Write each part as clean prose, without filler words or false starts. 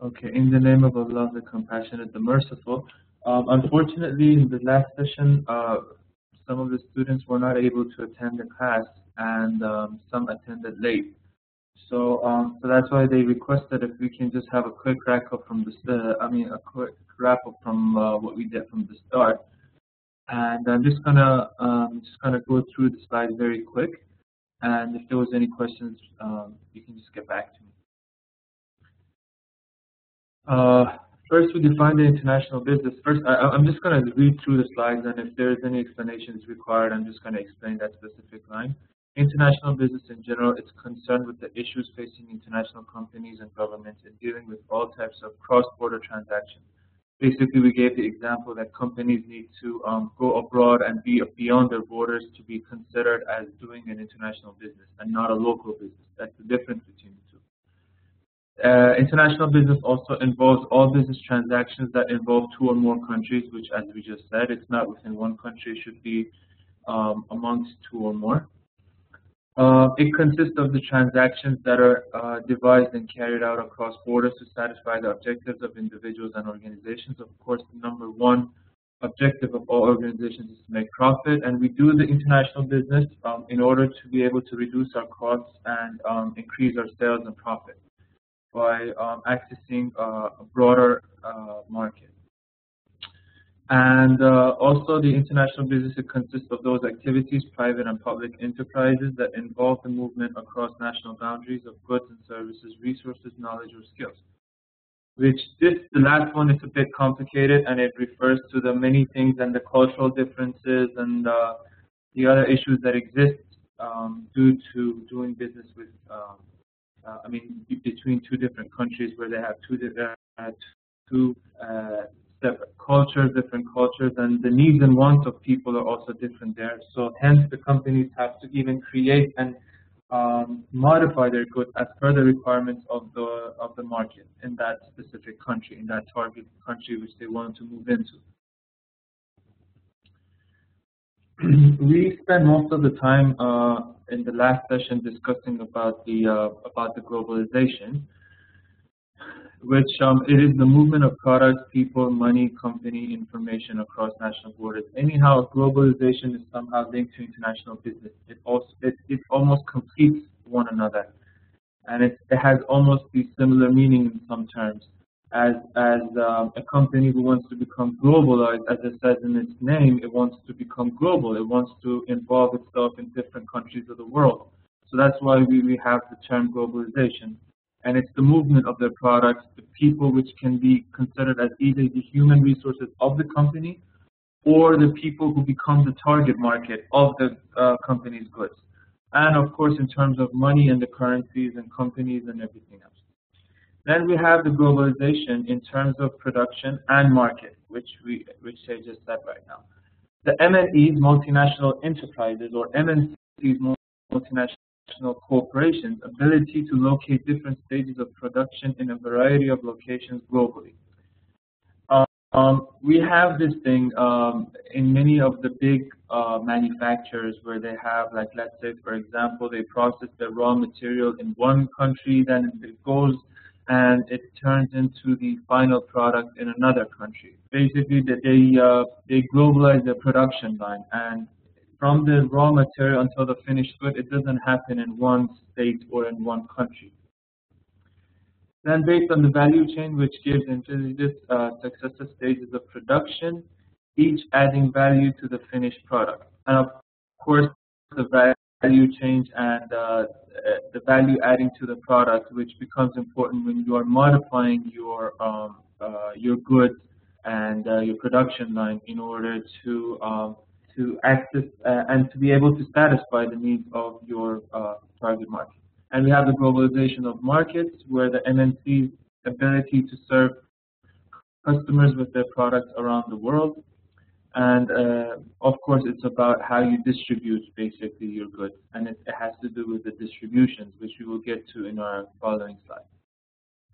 Okay, in the name of Allah, the Compassionate, the Merciful. Unfortunately, in the last session, some of the students were not able to attend the class, and some attended late. So that's why they requested if we can just have a quick wrap up from a quick wrap up from what we did from the start. And I'm just gonna go through the slides very quick. And if there was any questions, you can just get back to me. First, we define the international business. First, I'm just going to read through the slides, and if there is any explanations required, I'm just going to explain that specific line. International business in general is concerned with the issues facing international companies and governments in dealing with all types of cross-border transactions. Basically, we gave the example that companies need to go abroad and be beyond their borders to be considered as doing an international business and not a local business. That's the difference between the two. International business also involves all business transactions that involve two or more countries, which, as we just said, it's not within one country, it should be amongst two or more. It consists of the transactions that are devised and carried out across borders to satisfy the objectives of individuals and organizations. Of course, the number one objective of all organizations is to make profit, and we do the international business in order to be able to reduce our costs and increase our sales and profit by accessing a broader market. And also the international business, it consists of those activities, private and public enterprises, that involve the movement across national boundaries of goods and services, resources, knowledge, or skills. The last one is a bit complicated, and it refers to the many things and the cultural differences and the other issues that exist due to doing business with between two different countries where they have two separate cultures, different cultures, and the needs and wants of people are also different there. So hence the companies have to even create and modify their goods as per the requirements of the market in that specific country, in that target country which they want to move into. We spent most of the time in the last session discussing about the globalization, which it is the movement of products, people, money, company, information across national borders. Anyhow, globalization is somehow linked to international business. It almost completes one another, and it has almost the similar meaning in some terms. As a company who wants to become globalized, as it says in its name, it wants to become global. It wants to involve itself in different countries of the world. So that's why we have the term globalization. And it's the movement of their products, the people, which can be considered as either the human resources of the company or the people who become the target market of the company's goods. And of course, in terms of money and the currencies and companies and everything else. Then we have the globalization in terms of production and market, which I just said right now. The MNEs, multinational enterprises, or MNCs, multinational corporations, ability to locate different stages of production in a variety of locations globally. We have this thing in many of the big manufacturers where they have, like, let's say, for example, they process the raw material in one country, then it goes and it turns into the final product in another country. Basically, they globalize their production line, and from the raw material until the finished good, it doesn't happen in one state or in one country. Then, based on the value chain, which gives into this successive stages of production, each adding value to the finished product. And of course, the value change and the value adding to the product, which becomes important when you are modifying your goods and your production line in order to access and to be able to satisfy the needs of your target market. And we have the globalization of markets, where the MNC's ability to serve customers with their products around the world. And of course, it's about how you distribute basically your goods, and it has to do with the distributions, which we will get to in our following slide.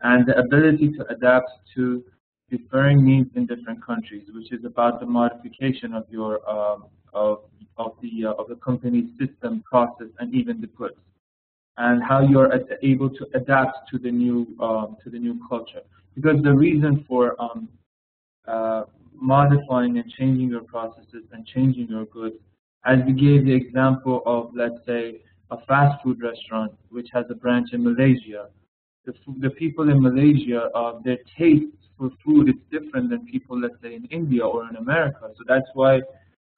And the ability to adapt to differing needs in different countries, which is about the modification of your of the company's system, process, and even the goods. and how you're able to adapt to the new culture. Because the reason for modifying and changing your processes and changing your goods, as we gave the example of, let's say, a fast food restaurant which has a branch in Malaysia. The people in Malaysia, their taste for food is different than people, let's say, in India or in America. So that's why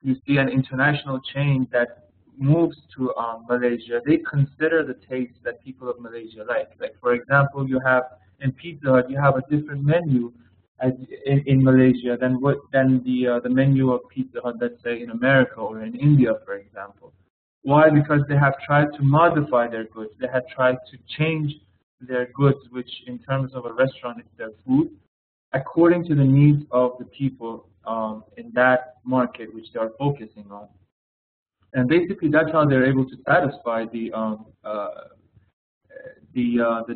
you see an international chain that moves to Malaysia. They consider the taste that people of Malaysia like. Like, for example, you have in Pizza Hut, you have a different menu as in Malaysia than the menu of Pizza Hut, let's say, in America or in India, for example. Why? Because they have tried to modify their goods. They have tried to change their goods, which in terms of a restaurant is their food, according to the needs of the people in that market which they are focusing on. And basically, that's how they're able to satisfy the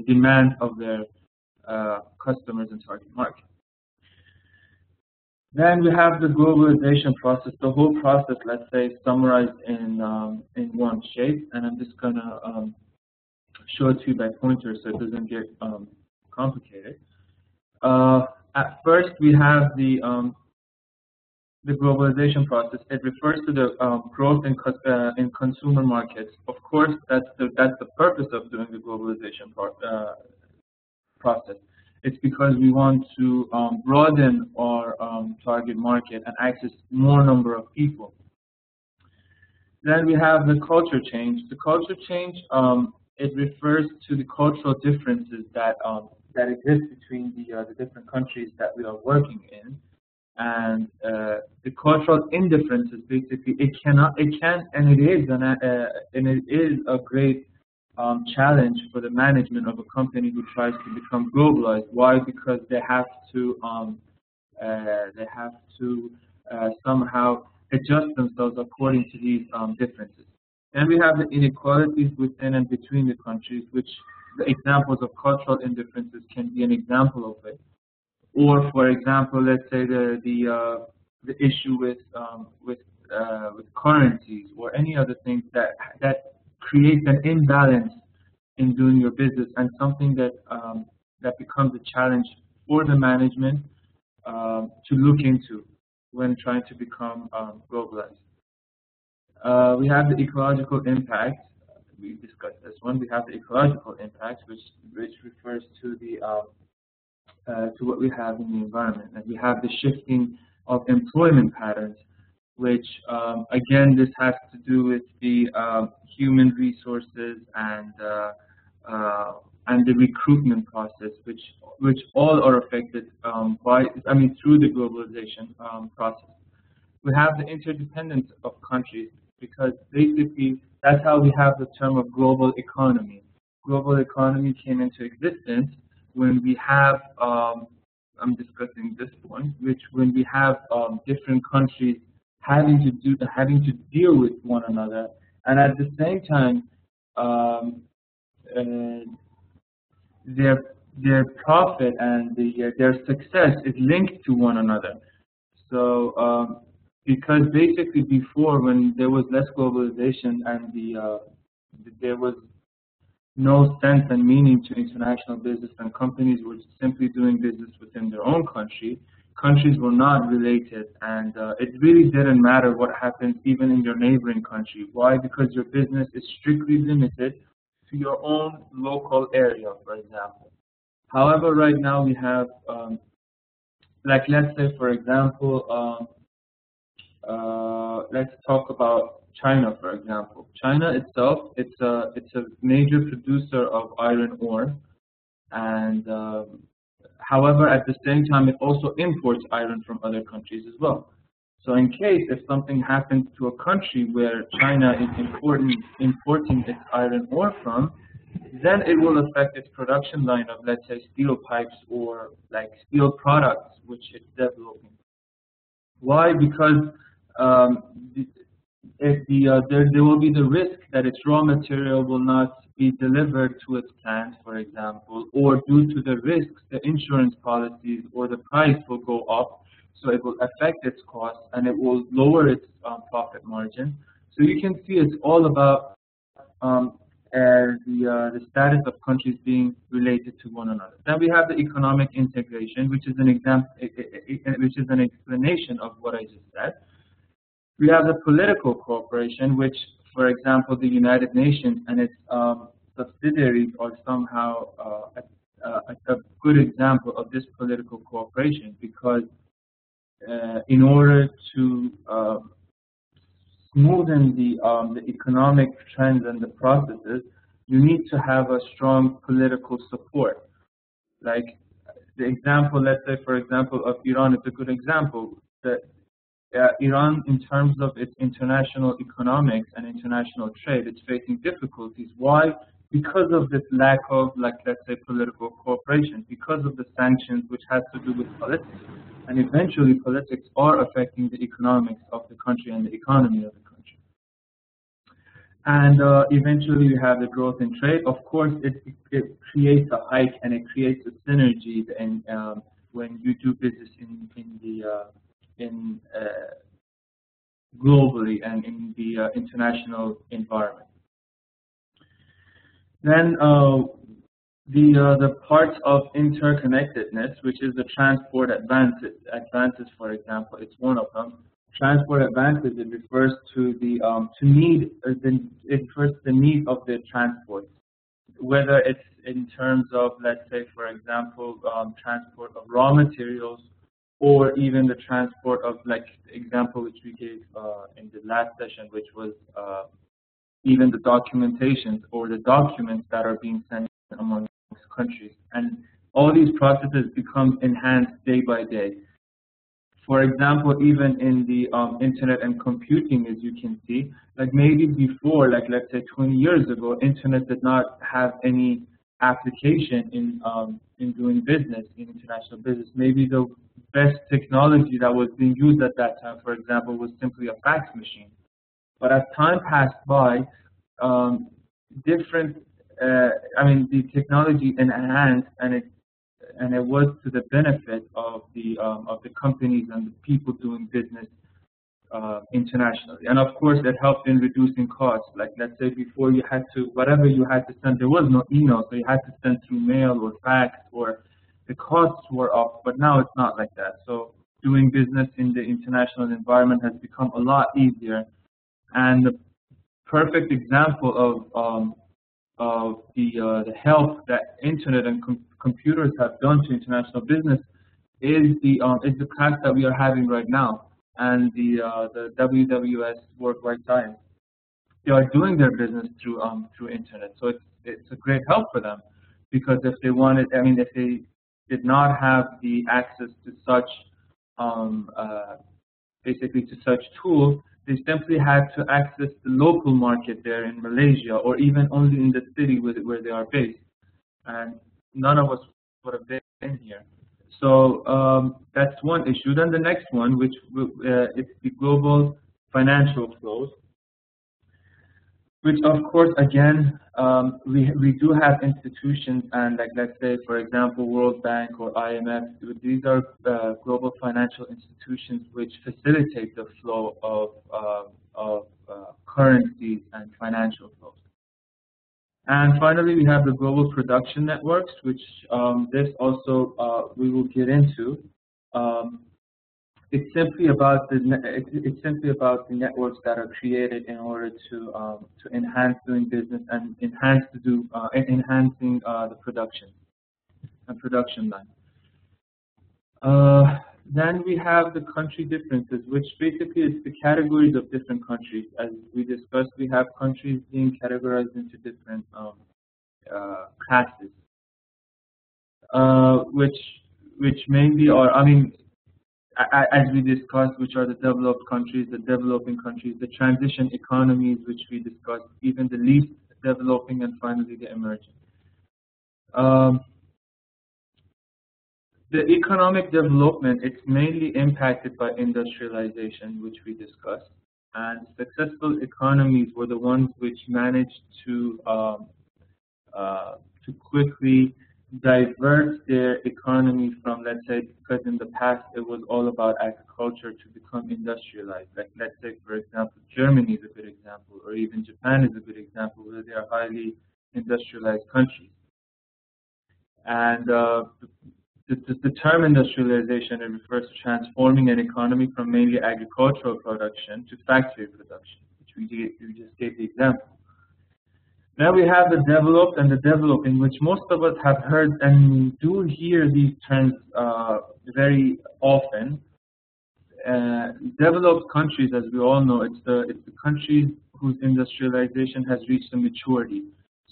demand of their customers and target market. Then we have the globalization process, the whole process, let's say, summarized in one shape. And I'm just gonna show it to you by pointer so it doesn't get complicated. At first, we have the globalization process. It refers to the growth in consumer markets. Of course, that's the purpose of doing the globalization process. It's because we want to broaden our target market and access more number of people. Then we have the culture change. The culture change, it refers to the cultural differences that exist between the different countries that we are working in. And the cultural indifferences, basically, it is a great challenge for the management of a company who tries to become globalized. Why? Because they have to somehow adjust themselves according to these differences. And we have the inequalities within and between the countries, which the examples of cultural indifferences can be an example of it. Or, for example, let's say the issue with currencies or any other things that creates an imbalance in doing your business, and something that becomes a challenge for the management to look into when trying to become globalized. We have the ecological impact. We discussed this one. We have the ecological impact, which refers to to what we have in the environment, and we have the shifting of employment patterns, which again, this has to do with the human resources and the recruitment process, which all are affected through the globalization process. We have the interdependence of countries, because basically that's how we have the term of global economy. Global economy came into existence when we have, I'm discussing this one, when we have different countries having to deal with one another, and at the same time, their profit and their success is linked to one another. So, because basically before, when there was less globalization and there was no sense and meaning to international business, and companies were simply doing business within their own country, countries were not related, and it really didn't matter what happens even in your neighboring country. Why? Because your business is strictly limited to your own local area, for example. However, right now we have, like, let's say, for example, let's talk about China, for example. China itself, it's a major producer of iron ore, and however, at the same time, it also imports iron from other countries as well. So, in case if something happens to a country where China is importing its iron ore from, then it will affect its production line of, let's say, steel pipes or like steel products which it's developing. Why? Because there will be the risk that its raw material will not be delivered to its plant, for example, or due to the risks, the insurance policies or the price will go up, so it will affect its costs and it will lower its profit margin. So you can see it's all about the status of countries being related to one another. Then we have the economic integration, which is an example, which is an explanation of what I just said. We have the political cooperation, which, for example, the United Nations and its subsidiaries are somehow a good example of this political cooperation, because in order to smoothen the economic trends and the processes, you need to have a strong political support. Like the example, let's say, for example, of Iran is a good example. That Iran, in terms of its international economics and international trade, it's facing difficulties. Why? Because of this lack of, like, let's say, political cooperation, because of the sanctions, which has to do with politics. And eventually, politics are affecting the economics of the country and the economy of the country. And eventually, you have the growth in trade. Of course, it creates a hike and it creates a synergy in, when you do business globally and in the international environment. Then the parts of interconnectedness, which is the transport advances, for example, it's one of them. Transport advances, it refers to the need of the transport, whether it's in terms of, let's say, for example, transport of raw materials, or even the transport of, like the example which we gave in the last session, which was even the documentations or the documents that are being sent among countries. And all these processes become enhanced day by day. For example, even in the internet and computing, as you can see, like maybe before, like let's say 20 years ago, internet did not have any application in doing business, in international business. Maybe the best technology that was being used at that time, for example, was simply a fax machine. But as time passed by, the technology enhanced, and it was to the benefit of the companies and the people doing business internationally. And of course, it helped in reducing costs. Like let's say before, you had to, whatever you had to send, there was no email, so you had to send through mail or fax, or the costs were up. But now it's not like that. So doing business in the international environment has become a lot easier. And the perfect example of the help that internet and computers have done to international business is the class that we are having right now, and the WWS Worldwide Science. They are doing their business through internet, so it's a great help for them, because if they wanted, if they did not have the access to such basically to such tools, they simply had to access the local market there in Malaysia, or even only in the city where they are based. And none of us would have been here. So that's one issue. Then the next one, which is the global financial flows, which of course, again, we do have institutions, and like let's say, for example, World Bank or IMF. These are global financial institutions which facilitate the flow of currencies and financial flows. And finally, we have the global production networks, which this also we will get into. It's simply about the networks that are created in order to enhance doing business and enhancing the production line. Then we have the country differences, which basically is the categories of different countries. As we discussed, we have countries being categorized into different classes, which mainly are, as we discussed, which are the developed countries, the developing countries, the transition economies, which we discussed, even the least developing, and finally the emerging. The economic development, it's mainly impacted by industrialization, which we discussed. And successful economies were the ones which managed to quickly divert their economy from, let's say, because in the past it was all about agriculture, to become industrialized. Like, let's say, for example, Germany is a good example, or even Japan is a good example, where they are highly industrialized countries. And the term industrialization, it refers to transforming an economy from mainly agricultural production to factory production, which we just gave the example. Now we have the developed and the developing, which most of us have heard and do hear these terms very often. Developed countries, as we all know, it's the countries whose industrialization has reached a maturity.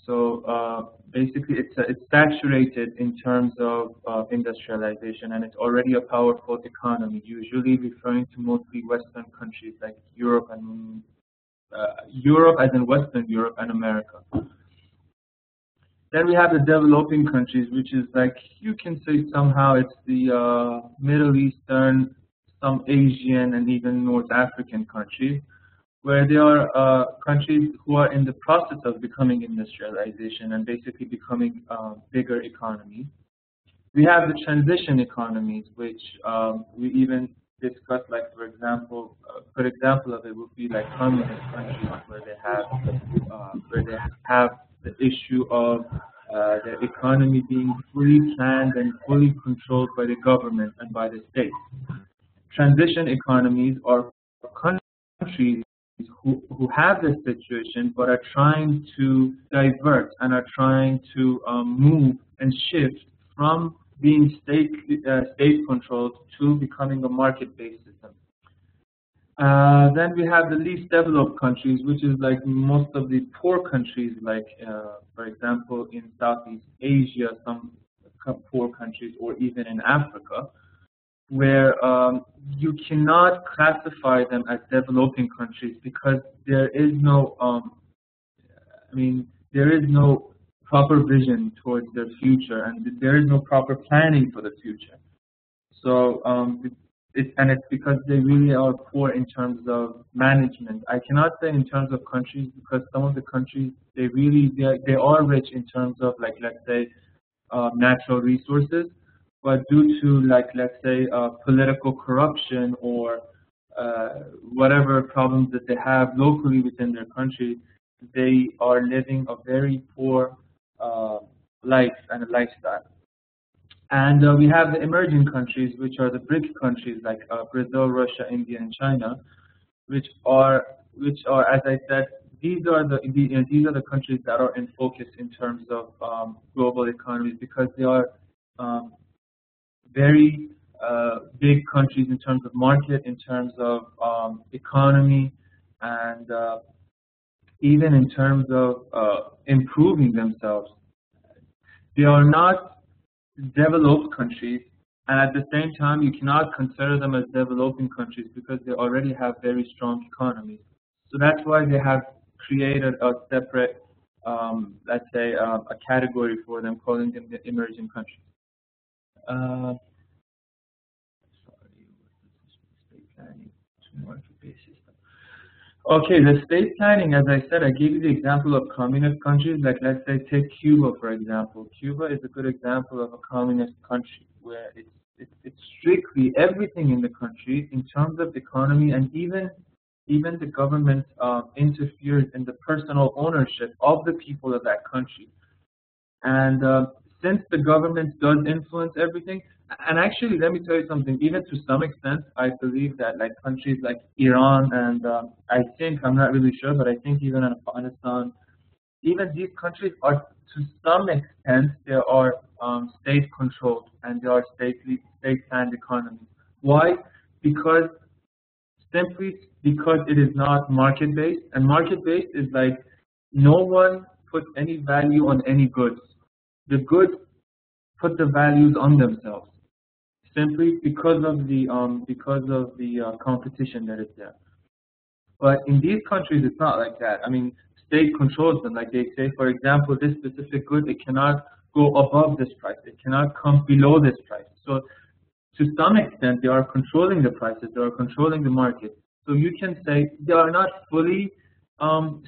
So basically, it's saturated in terms of industrialization, and it's already a powerful economy, usually referring to mostly Western countries like Europe, and Europe as in Western Europe and America. Then we have the developing countries, which is like, you can say somehow it's the Middle Eastern, some Asian, and even North African countries, where there are countries who are in the process of becoming industrialization and basically becoming bigger economies. We have the transition economies, which we even discussed, like, for example, a good example of it would be like communist countries, where they have the issue of their economy being fully planned and fully controlled by the government and by the state. Transition economies are countries who have this situation but are trying to divert and are trying to move and shift from being state-controlled to becoming a market-based system. Then we have the least developed countries, which is like most of the poor countries, like, for example, in Southeast Asia, some poor countries, or even in Africa, where you cannot classify them as developing countries because there is no, there is no proper vision towards their future, and there is no proper planning for the future. So, it's because they really are poor in terms of management. I cannot say in terms of countries, because some of the countries, they are rich in terms of, like, let's say, natural resources, but due to, like, let's say, political corruption or whatever problems that they have locally within their country, they are living a very poor life and a lifestyle. And we have the emerging countries, which are the BRIC countries, like Brazil, Russia, India, and China, which are, as I said, these are the countries that are in focus in terms of global economies, because they are very big countries in terms of market, in terms of economy, and even in terms of improving themselves. They are not developed countries, and at the same time, you cannot consider them as developing countries because they already have very strong economies. So that's why they have created a separate, let's say, a category for them, calling them the emerging countries. Sorry, state planning to market-based system. Okay, the state planning, as I said, I gave you the example of communist countries. Like, let's say, take Cuba, for example. Cuba is a good example of a communist country where it's strictly everything in the country in terms of economy, and even the government interferes in the personal ownership of the people of that country. And since the government does influence everything, and actually, let me tell you something, even to some extent, I believe that, like, countries like Iran and I think, I'm not really sure, but I think even Afghanistan, even these countries are, to some extent, they are state-controlled, and they are state-planned economies. Why? Simply because it is not market-based, and market-based is like no one puts any value on any goods. The goods put the values on themselves, simply because of the competition that is there. But in these countries, it's not like that. I mean, state controls them. Like they say, for example, this specific good, it cannot go above this price. It cannot come below this price. So to some extent, they are controlling the prices. They are controlling the market. So you can say they are not fully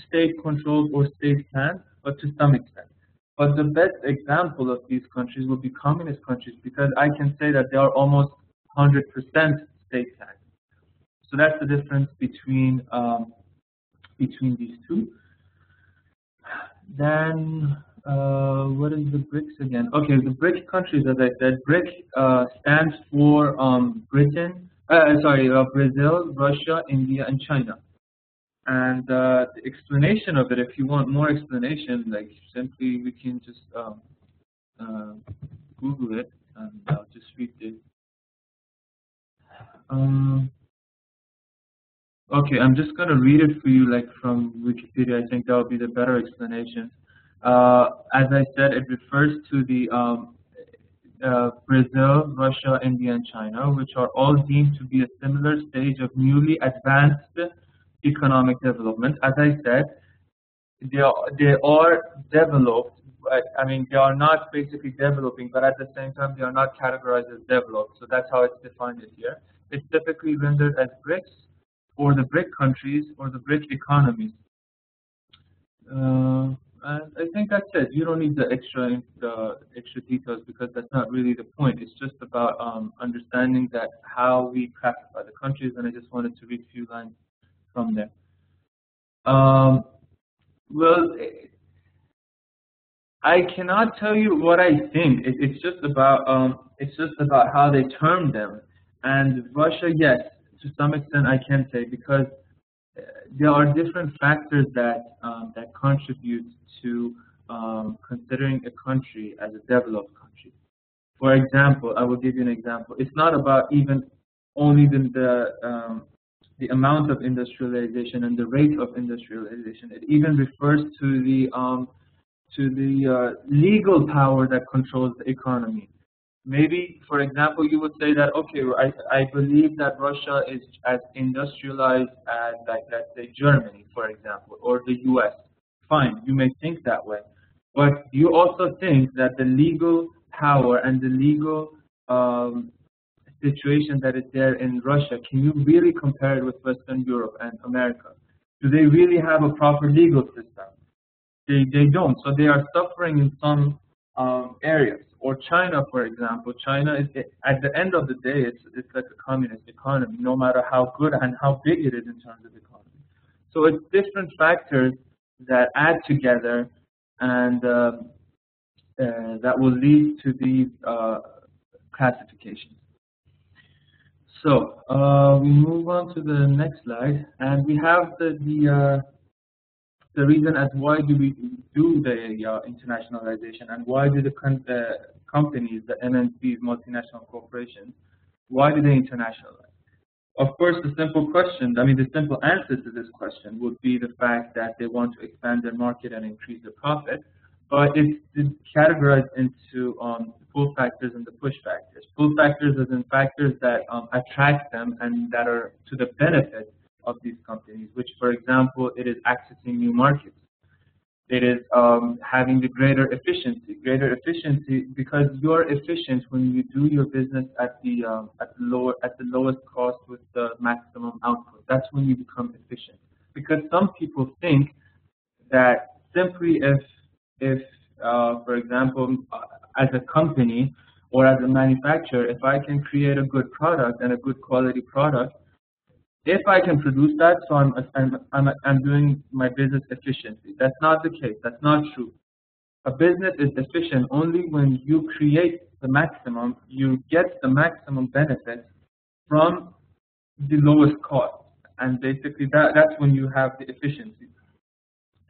state controlled or state planned, but to some extent. But the best example of these countries would be communist countries, because I can say that they are almost 100% state tax. So that's the difference between these two. Then what is the BRICS again? Okay, the BRIC countries, as I said, BRIC stands for Brazil, Russia, India, and China. And the explanation of it, if you want more explanation, like simply we can just Google it, and I'll just read it. Okay, I'm just going to read it for you, like from Wikipedia. I think that would be the better explanation. As I said, it refers to the Brazil, Russia, India, and China, which are all deemed to be a similar stage of newly advanced economic development. As I said, they are developed. I mean, they are not basically developing, but at the same time, they are not categorized as developed. So that's how it's defined here. It's typically rendered as BRICS, or the BRIC countries, or the BRIC economies. And I think that's it. You don't need the extra details, because that's not really the point. It's just about understanding that how we classify the countries, and I just wanted to read a few lines from there. Well, I cannot tell you what I think. It's just about how they term them. And Russia, yes, to some extent I can say, because there are different factors that contribute to considering a country as a developed country. For example, I will give you an example. It's not about even only the amount of industrialization and the rate of industrialization. It even refers to the legal power that controls the economy. Maybe, for example, you would say that, okay, I believe that Russia is as industrialized as, like, let's say, Germany, for example, or the US. Fine, you may think that way. But you also think that the legal power and the legal situation that is there in Russia, can you really compare it with Western Europe and America? Do they really have a proper legal system? They don't. So they are suffering in some areas. Or China, for example. China is, at the end of the day, it's like a communist economy, no matter how good and how big it is in terms of economy. So it's different factors that add together, and that will lead to these classifications. So we move on to the next slide, and we have the reason as why do we do the internationalization, and why do the companies, the MNCs, multinational corporations, why do they internationalize? Of course, the simple answer to this question would be the fact that they want to expand their market and increase their profit. But it's categorized into pull factors and the push factors. Pull factors as in factors that attract them and that are to the benefit of these companies, which, for example, it is accessing new markets. It is having the greater efficiency because you're efficient when you do your business at the lowest cost with the maximum output. That's when you become efficient. Because some people think that simply if for example, as a company or as a manufacturer, if I can create a good product and a good quality product, if I can produce that, so I'm doing my business efficiently. That's not the case. That's not true. A business is efficient only when you create the maximum, you get the maximum benefit from the lowest cost. And basically that's when you have the efficiency.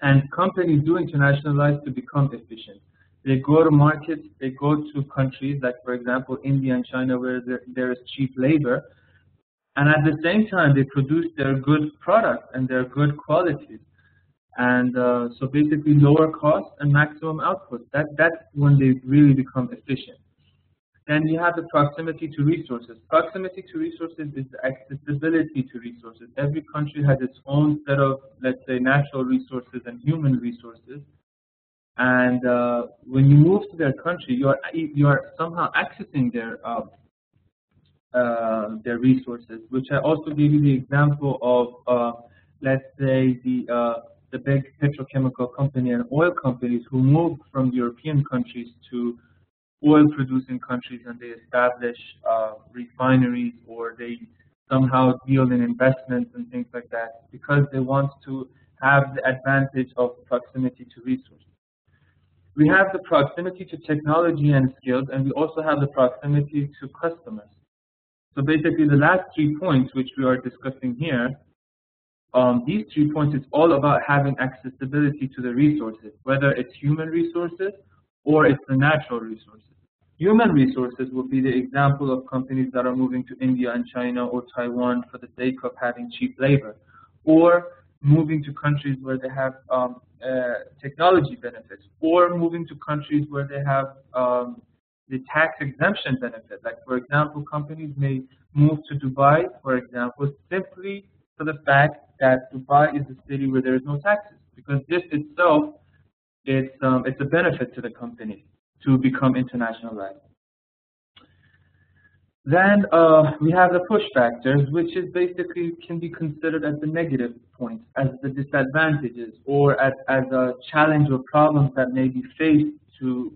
And companies do internationalize to become efficient. They go to markets, they go to countries like, for example, India and China, where there is cheap labor. And at the same time, they produce their good products and their good qualities. And so basically lower cost and maximum output. That's when they really become efficient. Then you have the proximity to resources. Proximity to resources is the accessibility to resources. Every country has its own set of, let's say, natural resources and human resources. And when you move to their country, you are somehow accessing their resources, which I also gave you the example of, let's say, the the big petrochemical company and oil companies who moved from European countries to oil-producing countries, and they establish refineries, or they somehow deal in investments and things like that, because they want to have the advantage of proximity to resources. We have the proximity to technology and skills, and we also have the proximity to customers. So basically, the last 3 points which we are discussing here, these 3 points is all about having accessibility to the resources, whether it's human resources or it's the natural resources. Human resources will be the example of companies that are moving to India and China or Taiwan for the sake of having cheap labor, or moving to countries where they have technology benefits, or moving to countries where they have the tax exemption benefit. Like, for example, companies may move to Dubai, for example, simply for the fact that Dubai is a city where there is no taxes, because this itself, it's a benefit to the company to become internationalized. Then we have the push factors, which is basically can be considered as the negative points, as the disadvantages, or as a challenge or problems that may be faced to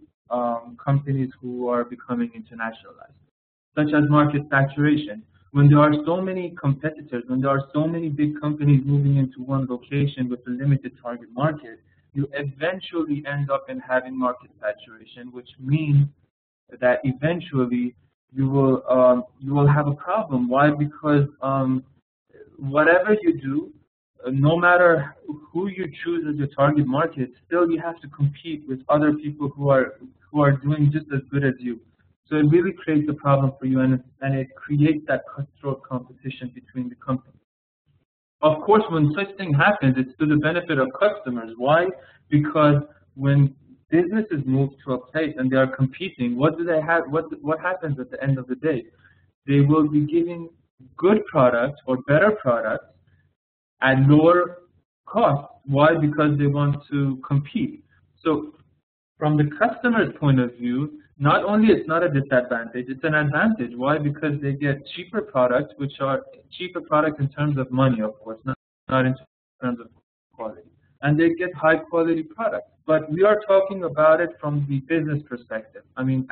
companies who are becoming internationalized, such as market saturation. When there are so many competitors, when there are so many big companies moving into one location with a limited target market, you eventually end up in having market saturation, which means that eventually you will have a problem. Why? Because whatever you do, no matter who you choose as your target market, still you have to compete with other people who are doing just as good as you. So it really creates a problem for you, and it creates that cutthroat competition between the companies. Of course, when such thing happens, it's to the benefit of customers. Why? Because when businesses move to a place and they are competing, what do they have? What happens at the end of the day? They will be giving good products or better products at lower cost. Why? Because they want to compete. So from the customer's point of view, not only it's not a disadvantage, it's an advantage. Why? Because they get cheaper products, which are cheaper products in terms of money, of course, not in terms of quality. And they get high quality products. But we are talking about it from the business perspective. I mean,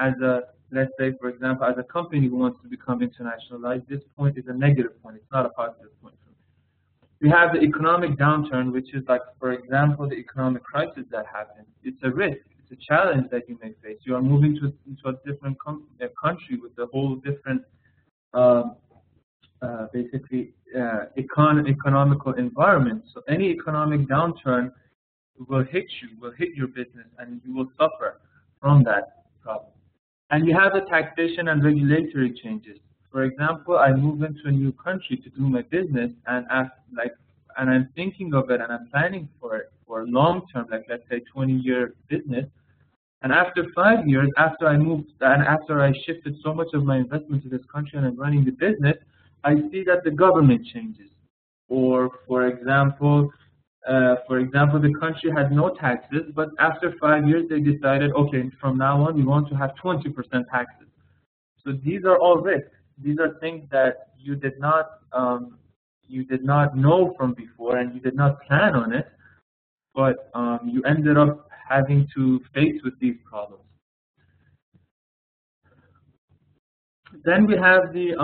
let's say, for example, as a company who wants to become internationalized, this point is a negative point. It's not a positive point. We have the economic downturn, which is like, for example, the economic crisis that happened. It's a risk. It's a challenge that you may face. You are moving into a different country with a whole different, basically, economical environment. So any economic downturn will hit you, will hit your business, and you will suffer from that problem. And you have the taxation and regulatory changes. For example, I move into a new country to do my business, and I'm thinking of it, and I'm planning for it for long term, like let's say 20-year business. And after 5 years, after I moved and after I shifted so much of my investment to this country and I'm running the business, I see that the government changes. Or for example, the country had no taxes, but after 5 years they decided, okay, from now on we want to have 20% taxes. So these are all risks. These are things that you did not know from before, and you did not plan on it, but you ended up having to face with these problems. Then we have the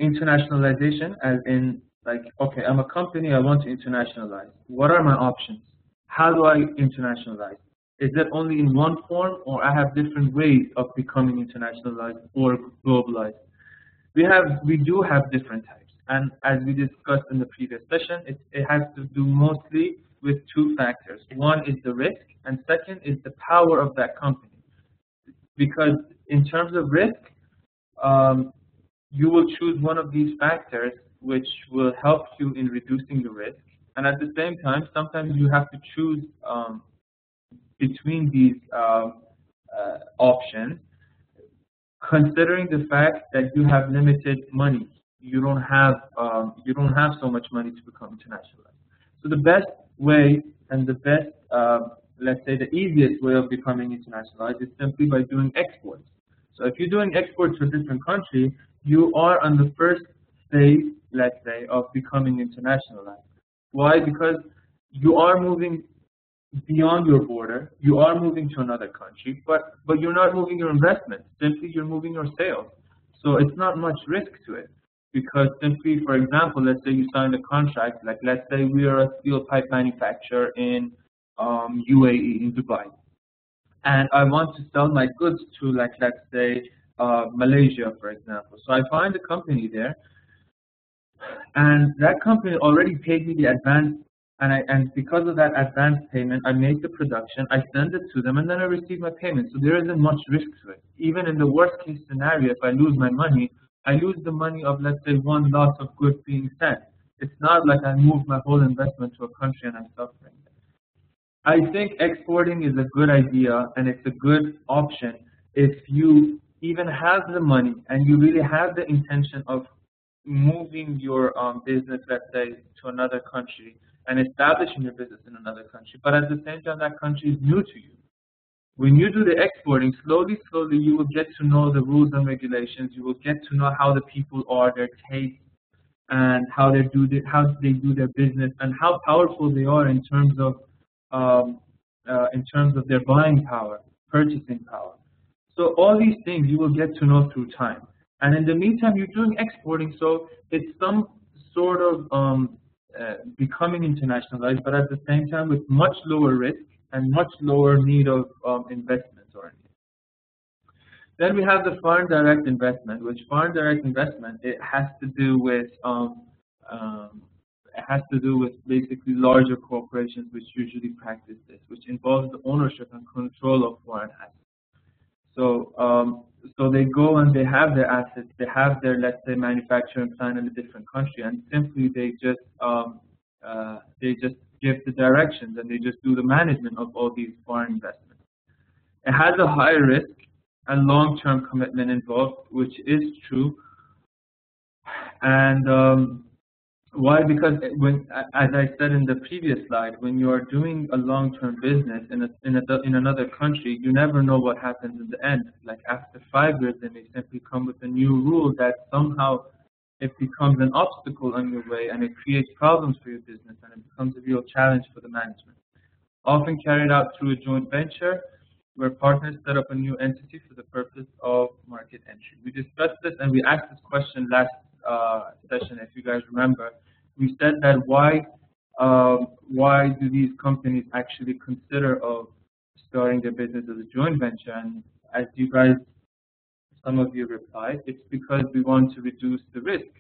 internationalization, as in, like, okay, I'm a company, I want to internationalize. What are my options? How do I internationalize? Is it only in one form, or I have different ways of becoming internationalized or globalized? We do have different types, and as we discussed in the previous session, it has to do mostly with 2 factors. One is the risk, and second is the power of that company. Because in terms of risk, you will choose one of these factors which will help you in reducing the risk, and at the same time, sometimes you have to choose between these options, considering the fact that you have limited money. You don't have so much money to become internationalized. So the best way and the best, let's say the easiest way of becoming internationalized is simply by doing exports. So if you're doing exports to a different country, you are on the first phase, let's say, of becoming internationalized. Why? Because you are moving beyond your border, you are moving to another country, but you're not moving your investment. Simply, you're moving your sales. So it's not much risk to it, because simply, for example, let's say you signed a contract. Like, let's say we are a steel pipe manufacturer in UAE, in Dubai, and I want to sell my goods to, like, let's say Malaysia, for example. So I find a company there, and that company already paid me the advance, and because of that advance payment, I make the production, I send it to them, and then I receive my payment. So there isn't much risk to it. Even in the worst case scenario, if I lose my money, I lose the money of, let's say, one lot of goods being sent. It's not like I moved my whole investment to a country and I'm suffering. I think exporting is a good idea, and it's a good option if you even have the money and you really have the intention of moving your business, let's say, to another country and establishing your business in another country. But at the same time, that country is new to you. When you do the exporting, slowly, you will get to know the rules and regulations. You will get to know how the people are, their tastes, and how they do their business, and how powerful they are in terms of their buying power, purchasing power. So all these things you will get to know through time. And in the meantime, you're doing exporting, so it's some sort of becoming internationalized, but at the same time with much lower risk and much lower need of investments or anything. Then we have the foreign direct investment, which foreign direct investment, it has to do with basically larger corporations which usually practice this, which involves the ownership and control of foreign assets. So they go and they have their assets, they have their, let's say, manufacturing plant in a different country, and simply they just give the directions and they just do the management of all these foreign investments. It has a high risk and long-term commitment involved, which is true. And why? Because as I said in the previous slide, when you are doing a long-term business in another country, you never know what happens in the end. Like after 5 years, they may simply come with a new rule that somehow it becomes an obstacle on your way, and it creates problems for your business, and it becomes a real challenge for the management. Often carried out through a joint venture, where partners set up a new entity for the purpose of market entry. We discussed this, and we asked this question last session, if you guys remember. We said that why do these companies actually consider of starting their business as a joint venture? And as you guys, some of you replied, it's because we want to reduce the risk.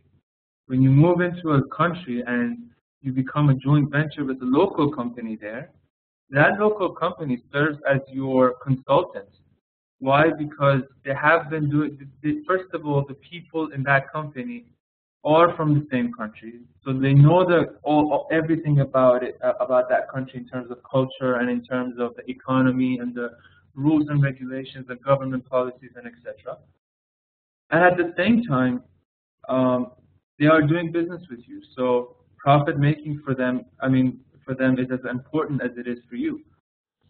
When you move into a country and you become a joint venture with a local company there, that local company serves as your consultant. Why? Because they have been doing, first of all, the people in that company are from the same country, so they know everything about it, about that country in terms of culture and in terms of the economy and the rules and regulations, the government policies, and etc. And at the same time, they are doing business with you. So profit making for them, is as important as it is for you.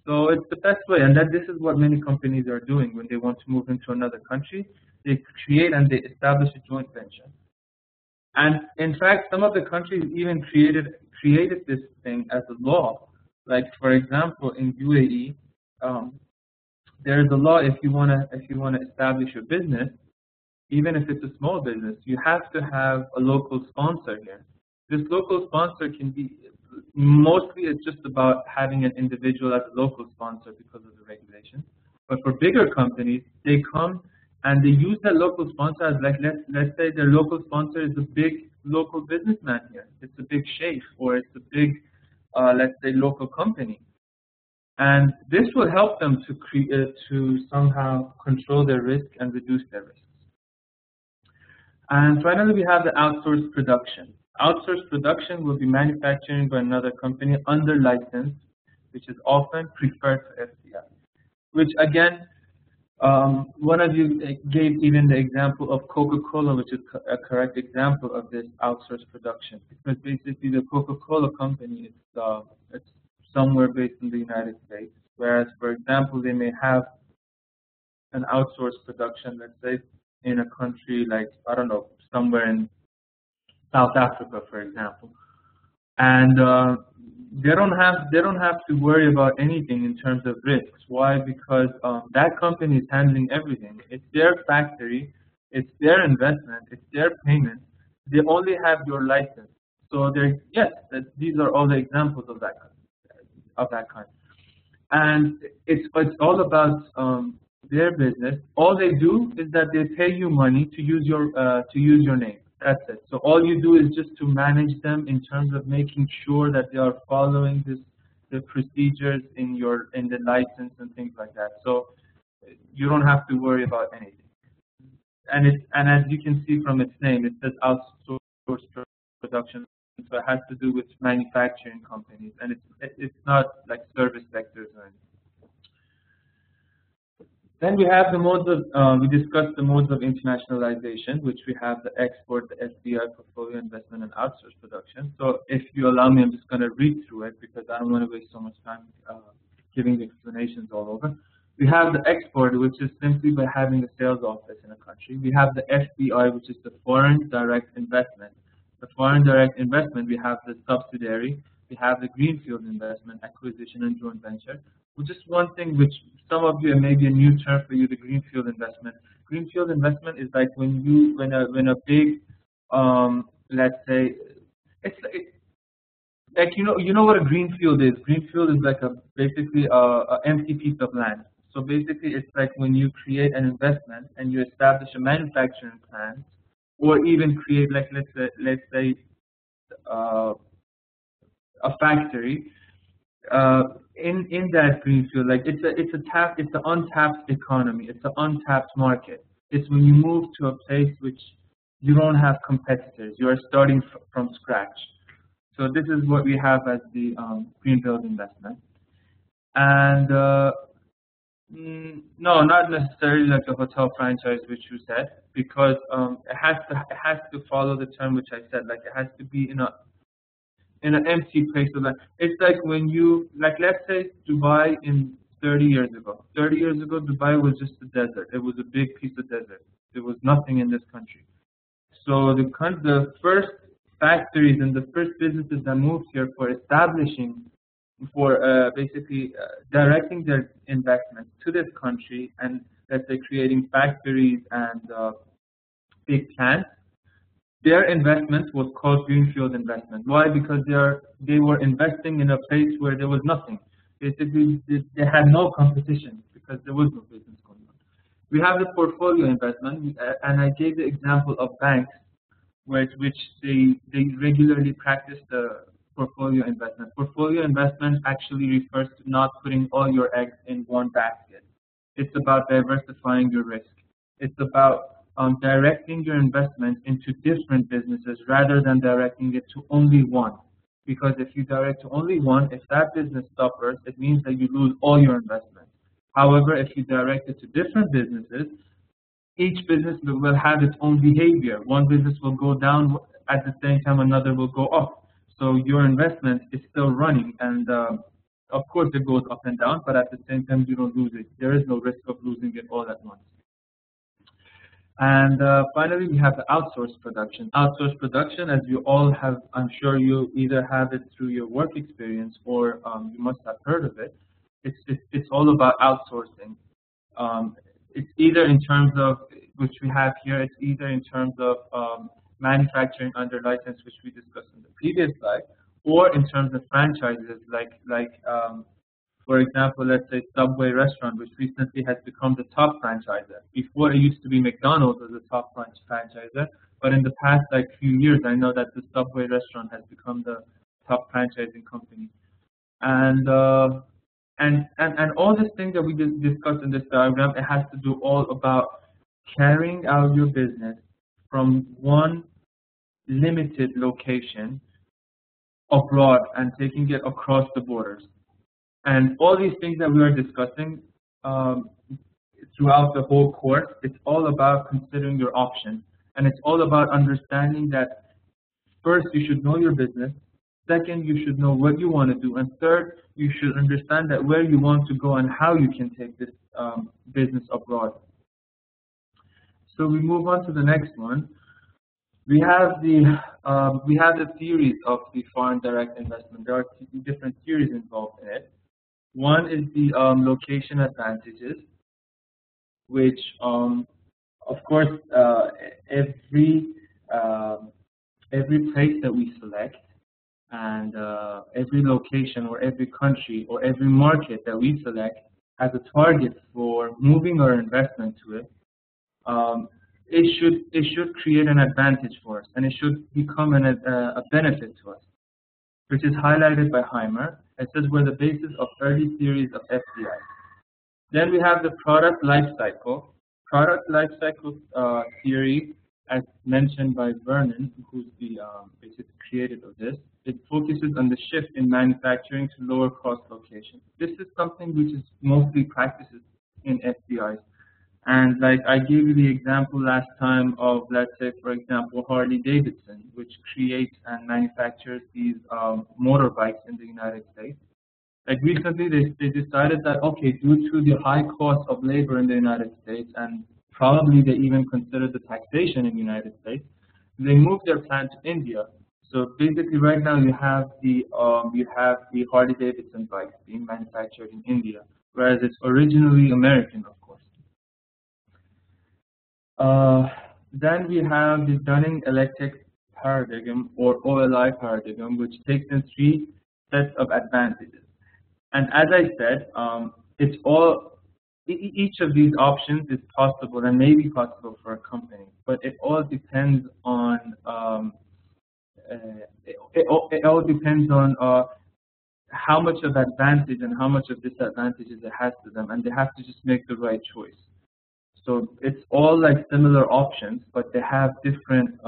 So it's the best way, and this is what many companies are doing when they want to move into another country. They create and they establish a joint venture. And in fact, some of the countries even created this thing as a law. Like for example, in UAE, there is a law if you want to establish your business, even if it's a small business, you have to have a local sponsor here. This local sponsor can be, mostly it's just about having an individual as a local sponsor because of the regulations. But for bigger companies, they come and they use that local sponsor as, like, let's say their local sponsor is a big local businessman here. It's a big sheikh, or it's a big, let's say, local company. And this will help them to somehow control their risk and reduce their risks. And finally, we have the outsourced production. Outsourced production will be manufacturing by another company under license, which is often preferred to FDI. Which again, one of you gave even the example of Coca-Cola, which is a correct example of this outsourced production. Because basically the Coca-Cola company it's somewhere based in the United States. Whereas, for example, they may have an outsourced production, let's say, in a country like, I don't know, somewhere in South Africa, for example. And they don't have to worry about anything in terms of risks. Why? Because that company is handling everything. It's their factory, it's their investment, it's their payment. They only have your license. So they yes, these are all the examples of that kind. And it's all about their business. All they do is that they pay you money to use your name. That's it. So all you do is just to manage them in terms of making sure that they are following the procedures in the license and things like that. So you don't have to worry about anything. And as you can see from its name, it says outsourced production. So it has to do with manufacturing companies, and it's not like service sectors or anything. Then we have the modes of, we discussed the modes of internationalization, which we have the export, the FDI, portfolio investment, and outsource production. So if you allow me, I'm just going to read through it because I don't want to waste so much time giving the explanations all over. We have the export, which is simply by having a sales office in a country. We have the FDI, which is the foreign direct investment. The foreign direct investment, we have the subsidiary, we have the greenfield investment, acquisition, and joint venture. Well, just one thing which some of you, maybe a new term for you, the greenfield investment. Greenfield investment is like when a big, let's say, like you know what a greenfield is. Greenfield is like basically a empty piece of land. So basically, it's like when you create an investment and you establish a manufacturing plant, or even create, like let's say a factory in that greenfield. Like it's an untapped economy. It's an untapped market. It's when you move to a place which you don't have competitors. You are starting from scratch. So this is what we have as the greenfield investment. And no, not necessarily like a hotel franchise, which you said, because it has to follow the term which I said. Like it has to be in an empty place. So like it's like when you, like, let's say Dubai in 30 years ago. 30 years ago, Dubai was just a desert. It was a big piece of desert. There was nothing in this country. So the first factories and the first businesses that moved here for establishing, for basically directing their investments to this country, and let's say creating factories and big plants, their investment was called greenfield investment. Why? Because they were investing in a place where there was nothing. Basically, they had no competition because there was no business going on. We have the portfolio investment, and I gave the example of banks, which they regularly practice the portfolio investment. Portfolio investment actually refers to not putting all your eggs in one basket. It's about diversifying your risk. It's about directing your investment into different businesses rather than directing it to only one. Because if you direct to only one, if that business suffers, it means that you lose all your investment. However, if you direct it to different businesses, each business will have its own behavior. One business will go down at the same time another will go up. So your investment is still running, and of course it goes up and down, but at the same time you don't lose it. There is no risk of losing it all at once. And finally, we have the outsourced production. Outsourced production, as you all have, I'm sure you either have it through your work experience or you must have heard of it. It's all about outsourcing. It's either in terms of, which we have here, it's either in terms of manufacturing under license, which we discussed in the previous slide, or in terms of franchises, like for example, let's say Subway restaurant, which recently has become the top franchisor. Before it used to be McDonald's as the top franchisor, but in the past like few years, I know that the Subway restaurant has become the top franchising company. And all these things that we discussed in this diagram, it has to do all about carrying out your business from one limited location abroad and taking it across the borders. And all these things that we are discussing throughout the whole course, it's all about considering your options. And it's all about understanding that first, you should know your business. Second, you should know what you want to do. And third, you should understand that where you want to go and how you can take this business abroad. So we move on to the next one. We have the theories of the foreign direct investment. There are different theories involved in it. One is the location advantages, which of course every every place that we select and every location or every country or every market that we select has a target for moving our investment to it. Um, it should create an advantage for us, and it should become a benefit to us, which is highlighted by Heimer. It says we're the basis of early theories of FDI. Then we have the product life cycle. Product life cycle theory, as mentioned by Vernon, who's the basic creator of this, it focuses on the shift in manufacturing to lower cost locations. This is something which is mostly practiced in FDIs. And like I gave you the example last time of, let's say, for example, Harley Davidson, which creates and manufactures these motorbikes in the United States. Like recently, they decided that, okay, due to the high cost of labor in the United States, and probably they even considered the taxation in the United States, they moved their plant to India. So basically, right now you have the Harley Davidson bikes being manufactured in India, whereas it's originally American, of course. Then we have the Dunning-Electric paradigm or OLI paradigm, which takes in three sets of advantages. And as I said, it's all each of these options is possible and may be possible for a company, but it all depends on it all depends on how much of advantage and how much of disadvantages it has to them, and they have to just make the right choice. So it's all like similar options, but they have different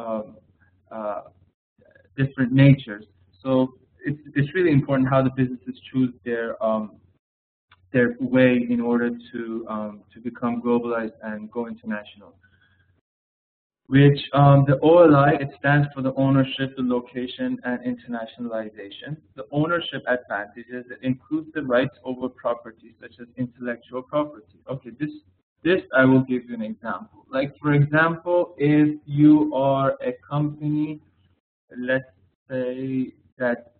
different natures. So it's really important how the businesses choose their way in order to become globalized and go international. Which the OLI, it stands for the ownership, the location, and internationalization. The ownership advantages, it includes the rights over property, such as intellectual property. Okay, this I will give you an example. Like for example, if you are a company, let's say that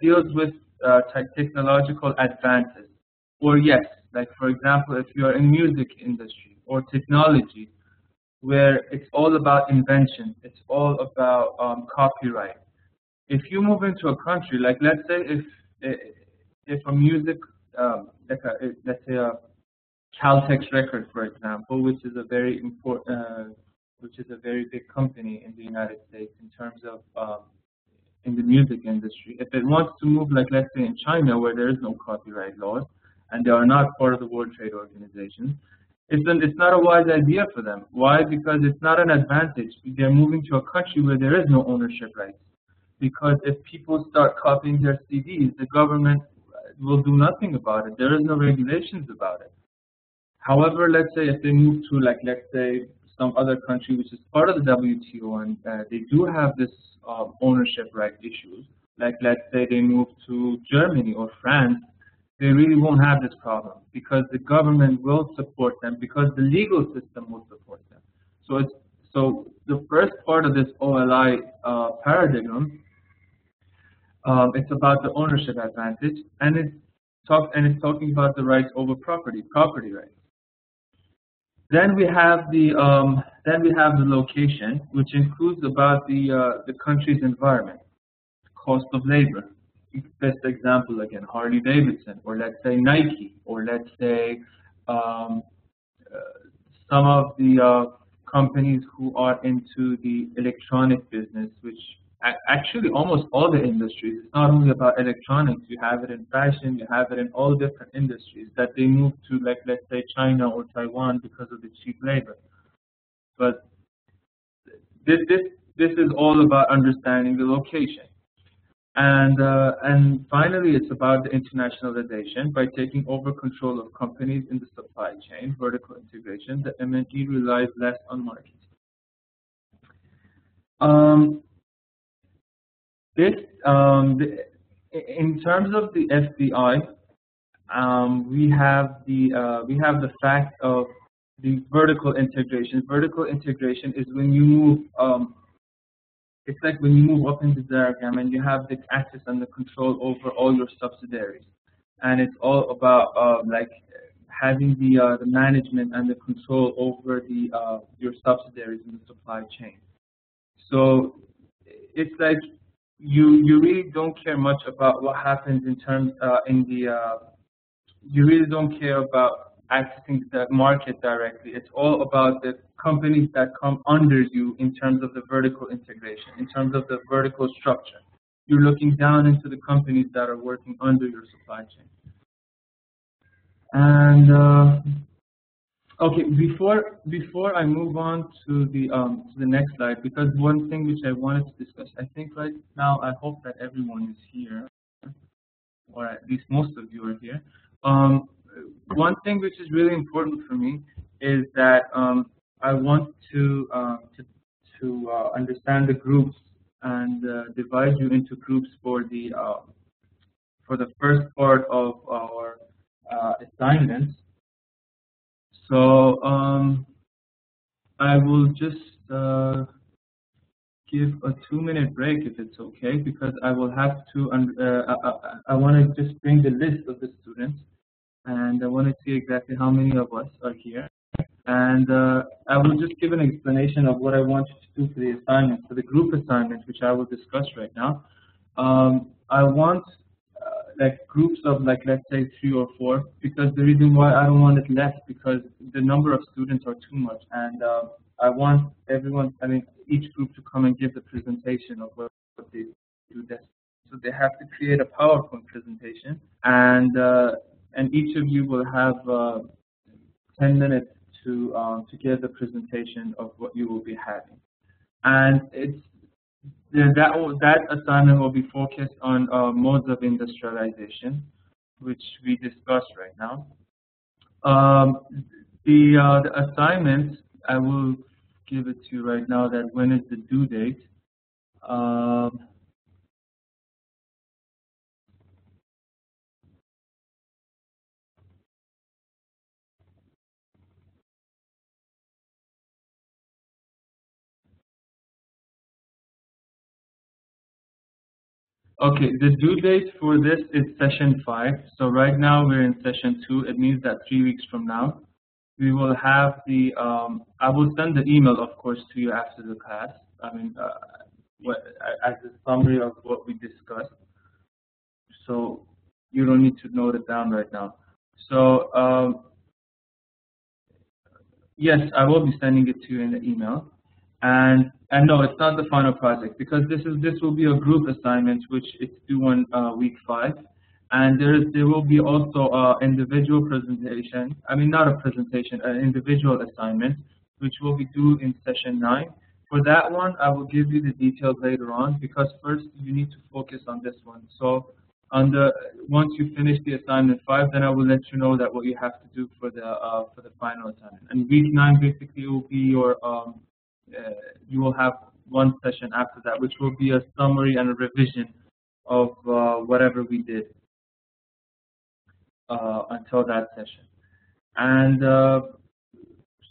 deals with technological advances, or yes, like for example, if you are in music industry or technology, where it's all about invention, it's all about copyright. If you move into a country, like let's say if a music, let's say a Caltex record, for example, which is a very important, which is a very big company in the United States in terms of in the music industry. If it wants to move, like let's say in China, where there is no copyright laws and they are not part of the World Trade Organization, it's not a wise idea for them. Why? Because it's not an advantage. They're moving to a country where there is no ownership rights. Because if people start copying their CDs, the government will do nothing about it. There is no regulations about it. However, let's say if they move to, like, let's say some other country which is part of the WTO and they do have this ownership right issues, like let's say they move to Germany or France, they really won't have this problem because the government will support them, because the legal system will support them. So the first part of this OLI paradigm, it's about the ownership advantage, and it's talking about the rights over property rights. Then we have the location, which includes about the country's environment, cost of labor. Best example again, Harley Davidson, or let's say Nike, or let's say some of the companies who are into the electronic business, which actually almost all the industries. It's not only about electronics. You have it in fashion. You have it in all different industries that they move to, like let's say China or Taiwan because of the cheap labor. But this is all about understanding the location. And finally, it's about the internationalization. By taking over control of companies in the supply chain, vertical integration, the MNE relies less on marketing. In terms of the FDI, we have the fact of the vertical integration. Vertical integration is when you move. It's like when you move up in the diagram and you have the access and the control over all your subsidiaries, and it's all about like having the management and the control over the your subsidiaries in the supply chain. So it's like you really don't care much about what happens in terms in the you really don't care about accessing the market directly. It's all about the companies that come under you in terms of the vertical integration, in terms of the vertical structure. You're looking down into the companies that are working under your supply chain. And okay, before I move on to the next slide, because one thing which I wanted to discuss, I think right now I hope that everyone is here, or at least most of you are here. One thing which is really important for me is that I want to understand the groups and divide you into groups for the first part of our assignments. So I will just give a 2-minute break if it's okay, because I will have to. I want to just bring the list of the students, and I want to see exactly how many of us are here. And I will just give an explanation of what I want you to do for the assignment, for the group assignment, which I will discuss right now. I want like groups of like, let's say 3 or 4, because the reason why I don't want it less, because the number of students are too much, and I want everyone, I mean, each group to come and give the presentation of what they do. So they have to create a PowerPoint presentation, and each of you will have 10 minutes to give the presentation of what you will be having. And that assignment will be focused on modes of industrialization, which we discussed right now. The assignment, I will give it to you right now, that when is the due date. Okay, the due date for this is session 5. So right now we're in session 2. It means that 3 weeks from now, we will have the, I will send the email, of course, to you after the class. I mean, as a summary of what we discussed. So you don't need to note it down right now. So yes, I will be sending it to you in the email. And no, it's not the final project, because this will be a group assignment, which is due on week 5, and there will be also individual presentation. I mean, not a presentation, an individual assignment, which will be due in session 9. For that one, I will give you the details later on, because first you need to focus on this one. So once you finish the assignment 5, then I will let you know that what you have to do for the final assignment. And week 9 basically will be your you will have one session after that, which will be a summary and a revision of whatever we did until that session. And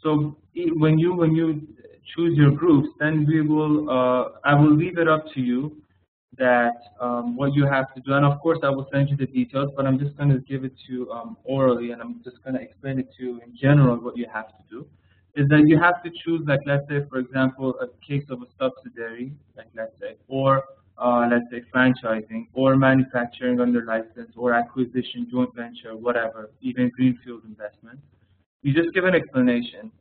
so when you choose your groups, then I will leave it up to you that what you have to do. And of course, I will send you the details, but I'm just going to give it to you orally, and I'm just going to explain it to you in general what you have to do. Is that you have to choose, like, let's say, for example, a case of a subsidiary, like, let's say, or let's say franchising, or manufacturing under license, or acquisition, joint venture, whatever, even greenfield investment. You just give an explanation,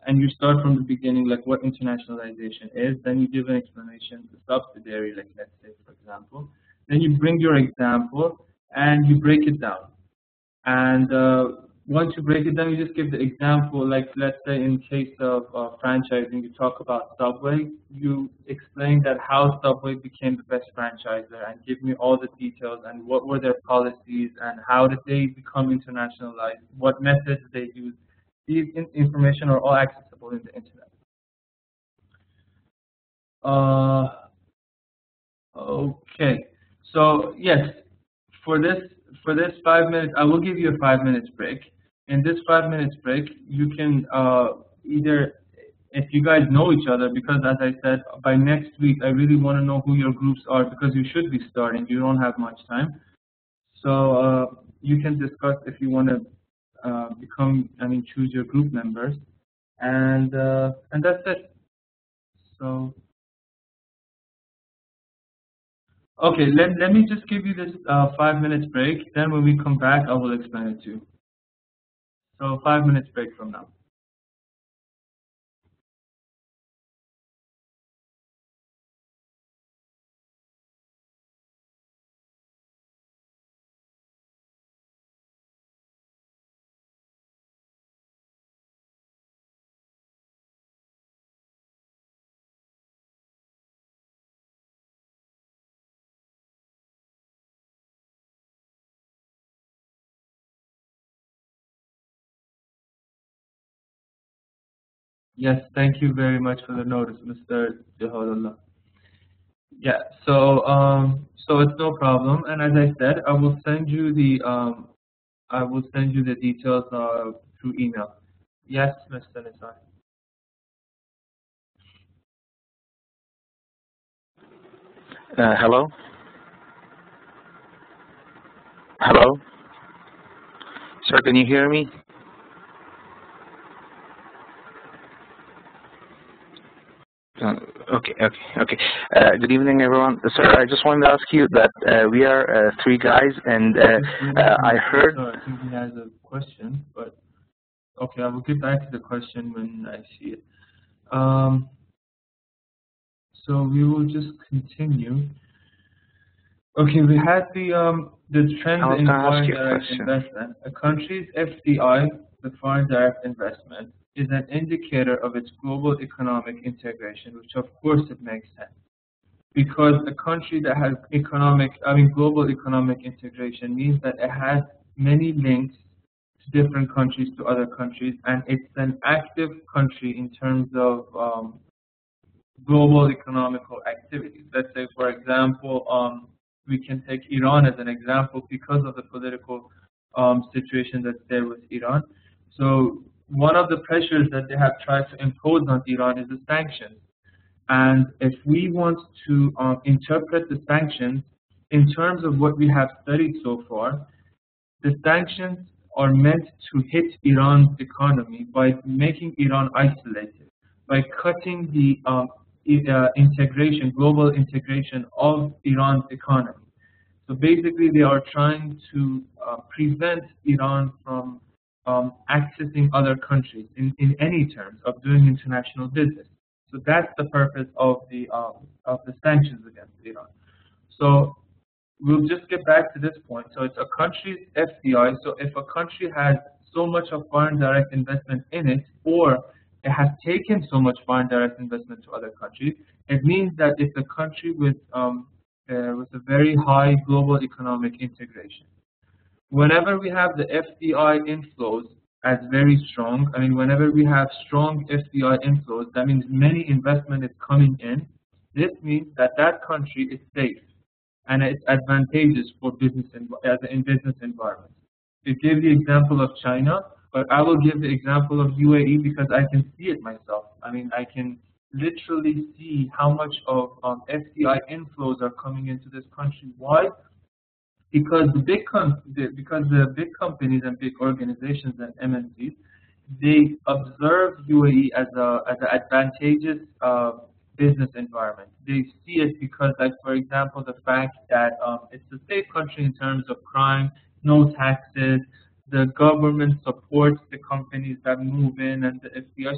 and you start from the beginning, like what internationalization is. Then you give an explanation to subsidiary, like, let's say, for example. Then you bring your example, and you break it down. And once you break it down, you just give the example, like, let's say in case of franchising, you talk about Subway. You explain that how Subway became the best franchisor, and give me all the details and what were their policies and how did they become internationalized, what methods they use. These information are all accessible in the internet. Okay, so yes, for this 5 minutes, I will give you a 5 minutes break. in this 5 minutes break, you can either, if you guys know each other, because as I said, by next week, I really want to know who your groups are because you should be starting. You don't have much time. So you can discuss if you want to choose your group members. And that's it. So, okay, let me just give you this 5 minutes break. Then when we come back, I will explain it to you. So 5 minutes break from now. Yes, thank you very much for the notice, Mr. Jahadullah. Yeah, so it's no problem. And as I said, I will send you the details through email. Yes, Mr. Nisar. Hello? Hello? Sir, can you hear me? Okay. Good evening, everyone. Sir, I just wanted to ask you that we are three guys, and I heard... Sorry, I think he has a question, but okay, I will get back to the question when I see it. So we will just continue. Okay, we had the trend in foreign direct investment. A country's FDI, the foreign direct investment, is an indicator of its global economic integration, which of course it makes sense. Because a country that has global economic integration means that it has many links to different countries, to other countries, and it's an active country in terms of global economical activities. Let's say, for example, we can take Iran as an example because of the political situation that's there with Iran. So one of the pressures that they have tried to impose on Iran is the sanctions. And if we want to interpret the sanctions in terms of what we have studied so far, the sanctions are meant to hit Iran's economy by making Iran isolated, by cutting the global integration of Iran's economy. So basically, they are trying to prevent Iran from accessing other countries in any terms of doing international business. So that's the purpose of the sanctions against Iran. So we'll just get back to this point. So it's a country's FDI. So if a country has so much of foreign direct investment in it, or it has taken so much foreign direct investment to other countries, it means that it's a country with a very high global economic integration. Whenever we have the FDI inflows as very strong, whenever we have strong FDI inflows, that means many investment is coming in. This means that that country is safe and it's advantageous for business in business environments. To give the example of China, but I will give the example of UAE because I can see it myself. I can literally see how much of FDI inflows are coming into this country. Why? Because the big companies and big organizations and MNCs, they observe UAE as an advantageous business environment. They see it because, like for example, the fact that it's a safe country in terms of crime, no taxes, the government supports the companies that move in and the FDI.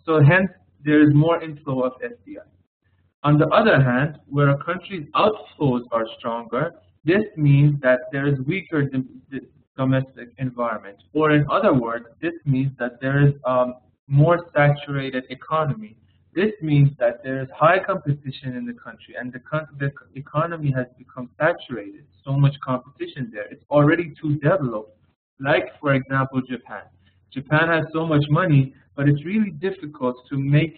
So hence there is more inflow of FDI. On the other hand, where a country's outflows are stronger, this means that there is weaker domestic environment. Or in other words, this means that there is more saturated economy. This means that there is high competition in the country, and the economy has become saturated. So much competition there. It's already too developed. Like, for example, Japan. Japan has so much money, but it's really difficult to make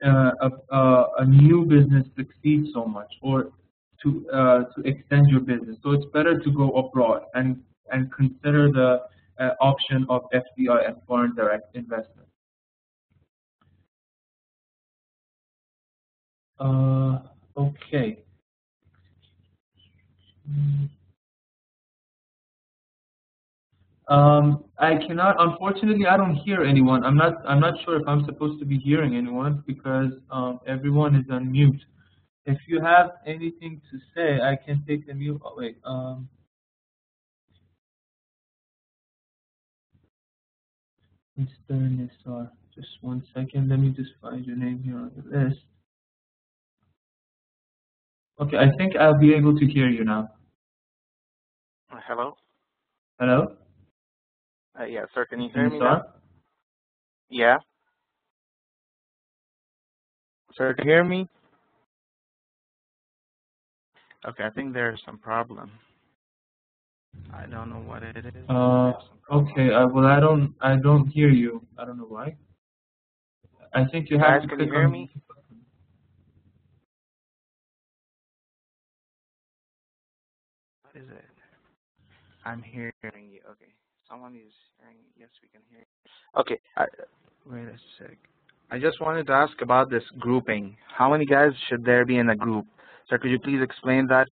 a new business succeed so much, or to extend your business. So it's better to go abroad and consider the option of FDI and foreign direct investment. Okay. I cannot. Unfortunately, I don't hear anyone. I'm not sure if I'm supposed to be hearing anyone because everyone is on mute. If you have anything to say, I can take the mute. Oh, wait. Mr. Nisar, just one second. Let me just find your name here on the list. Okay, I think I'll be able to hear you now. Hello? Hello? Yeah, sir, can you hear me Nisar? now? Yeah. Sir, can you hear me? Okay, I think there's some problem. I don't know what it is. Okay. Well, I don't hear you. I don't know why. I think you have Guys, to can you click hear on. me? What is it? I'm hearing you. Okay. Someone is hearing you. Yes, we can hear you. Okay. Wait a sec. I just wanted to ask about this grouping. How many guys should there be in a group? Sir, could you please explain that?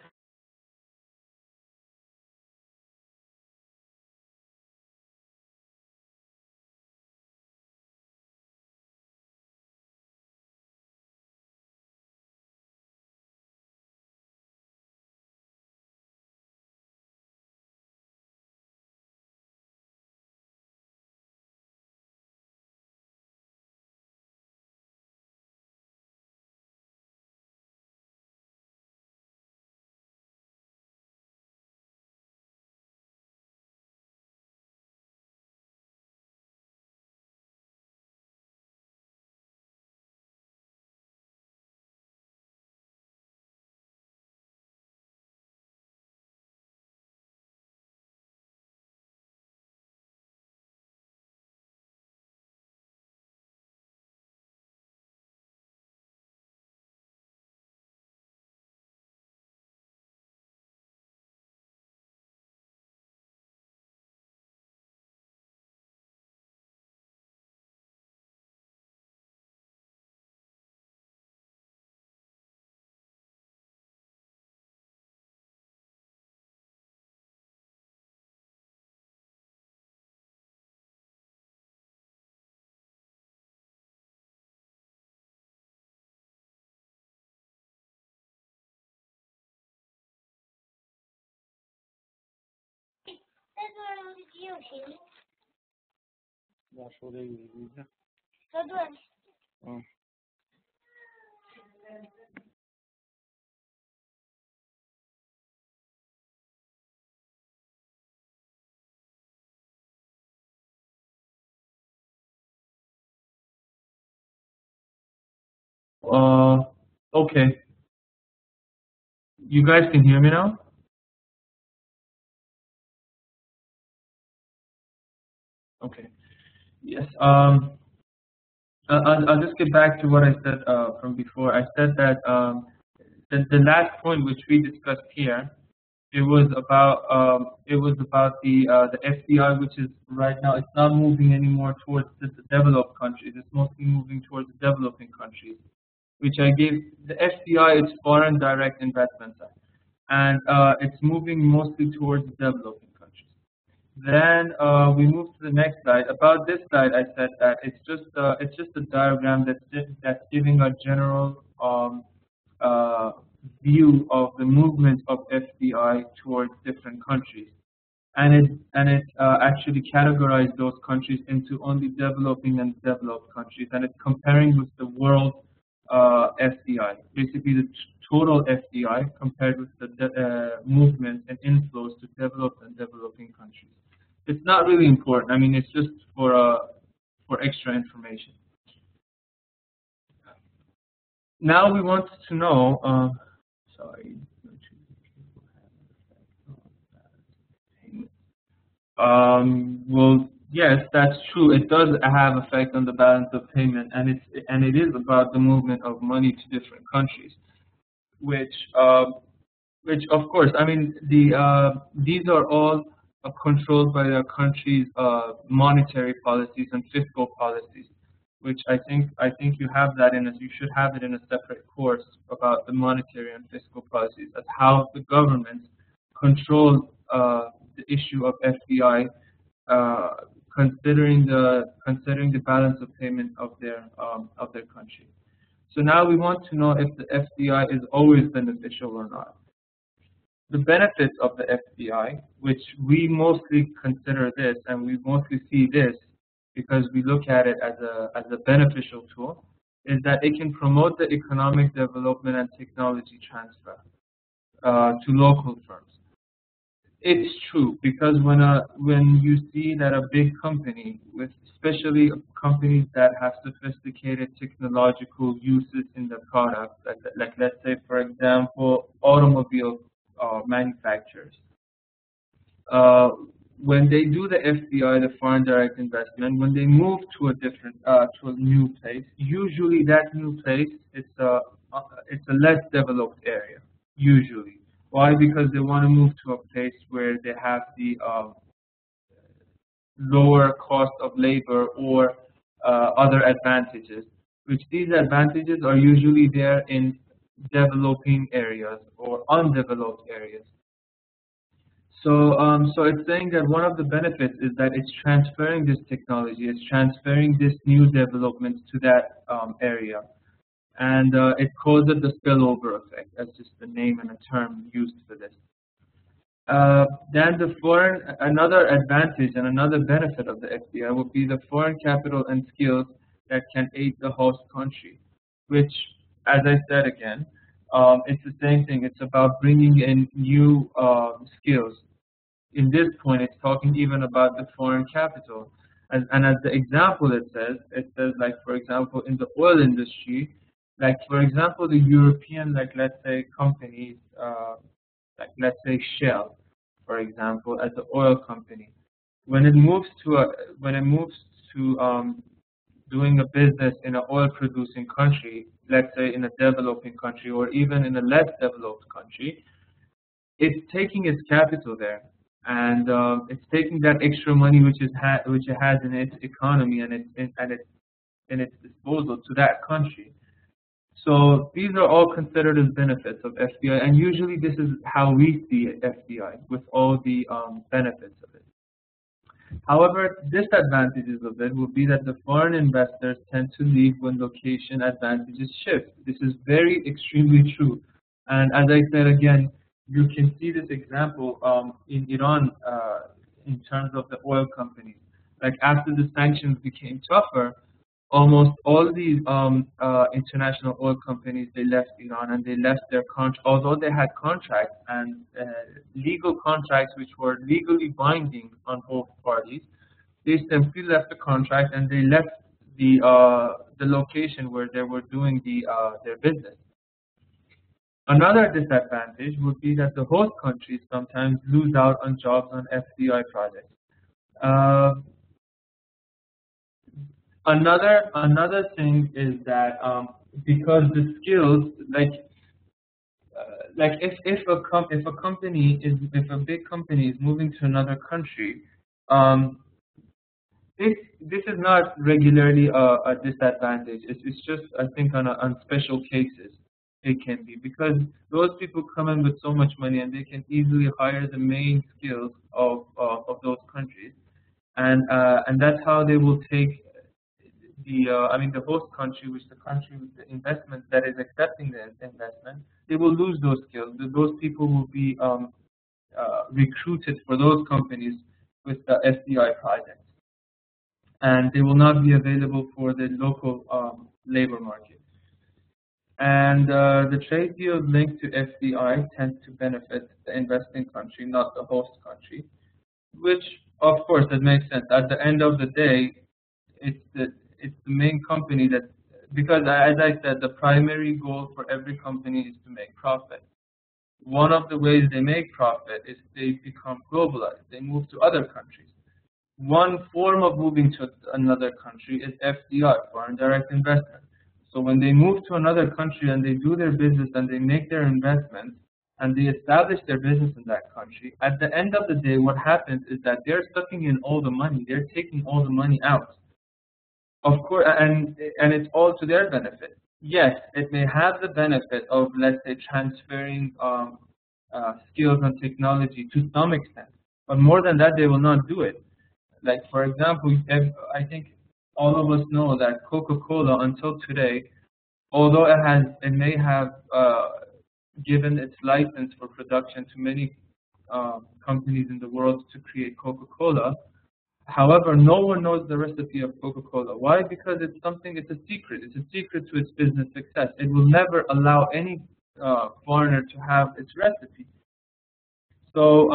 Okay. You guys can hear me now? Okay. Yes. I'll just get back to what I said from before. I said that the last point which we discussed here, it was about the FDI, which is right now it's not moving anymore towards the developed countries. It's mostly moving towards the developing countries, which I gave the FDI. It's foreign direct investments, and it's moving mostly towards the developing countries. Then we move to the next slide. About this slide, I said that it's just a diagram that's giving a general view of the movement of FDI towards different countries, and it actually categorized those countries into only developing and developed countries, and it's comparing with the world FDI, basically the total FDI compared with the movement and inflows to developed and developing countries. It's not really important. I mean, it's just for extra information. Now we want to know. Sorry. Well, yes, that's true. It does have effect on the balance of payment, and it is about the movement of money to different countries, which of course, I mean, these are all controlled by their country's monetary policies and fiscal policies, which I think you have that you should have it in a separate course about the monetary and fiscal policies, as how the governments control the issue of FDI, considering the balance of payment of their country. So now we want to know if the FDI is always beneficial or not. The benefits of the FDI, which we mostly consider this and we mostly see this because we look at it as a beneficial tool, is that it can promote the economic development and technology transfer to local firms. It's true, because when you see that a big company, especially companies that have sophisticated technological uses in the product, like let's say for example automobile manufacturers, when they do the FDI, the foreign direct investment, when they move to a new place, usually that new place it's a less developed area usually. Why? Because they want to move to a place where they have the lower cost of labor or other advantages, which these advantages are usually there in developing areas or undeveloped areas. So it's saying that one of the benefits is that it's transferring this technology, it's transferring this new development to that area. And it calls it the spillover effect. That's just the name and a term used for this. Then another advantage and another benefit of the FDI would be the foreign capital and skills that can aid the host country, which, as I said again, it's the same thing. It's about bringing in new skills. In this point, it's talking even about the foreign capital. And as the example it says like, for example, in the oil industry, like, for example, the European, like, let's say, companies, like, let's say, Shell, for example, as an oil company, when it moves to doing a business in an oil-producing country, let's say in a developing country or even in a less developed country, it's taking its capital there, and it's taking that extra money which it has in its economy and in its disposal to that country. So these are all considered as benefits of FDI, and usually this is how we see FDI, with all the benefits of it. However, disadvantages of it would be that the foreign investors tend to leave when location advantages shift. This is very extremely true. And as I said again, you can see this example in Iran in terms of the oil companies. Like, after the sanctions became tougher, almost all these international oil companies, they left Iran, and they left their contract. Although they had contracts and legal contracts which were legally binding on both parties, they simply left the contract and they left the location where they were doing their business. Another disadvantage would be that the host countries sometimes lose out on jobs on FDI projects. Another thing is that because the skills, like if a big company is moving to another country, this is not regularly a disadvantage. It's just, I think, on special cases it can be, because those people come in with so much money and they can easily hire the main skills of those countries, and that's how they will take the host country, which the country with the investment that is accepting the investment, they will lose those skills. Those people will be recruited for those companies with the FDI projects, and they will not be available for the local labor market. And the trade deals linked to FDI tend to benefit the investing country, not the host country, which, of course, that makes sense. At the end of the day, it's the main company that, because as I said, the primary goal for every company is to make profit. One of the ways they make profit is they become globalized. They move to other countries. One form of moving to another country is FDI, foreign direct investment. So when they move to another country and they do their business and they make their investments, and they establish their business in that country. At the end of the day, what happens is that they're sucking in all the money. They're taking all the money out. Of course, and it's all to their benefit. Yes, it may have the benefit of, let's say, transferring skills and technology to some extent, but more than that, they will not do it. Like, for example, I think all of us know that Coca-Cola until today, although it may have given its license for production to many companies in the world to create Coca-Cola. However, no one knows the recipe of Coca-Cola. Why? Because it's a secret. It's a secret to its business success. It will never allow any foreigner to have its recipe. So,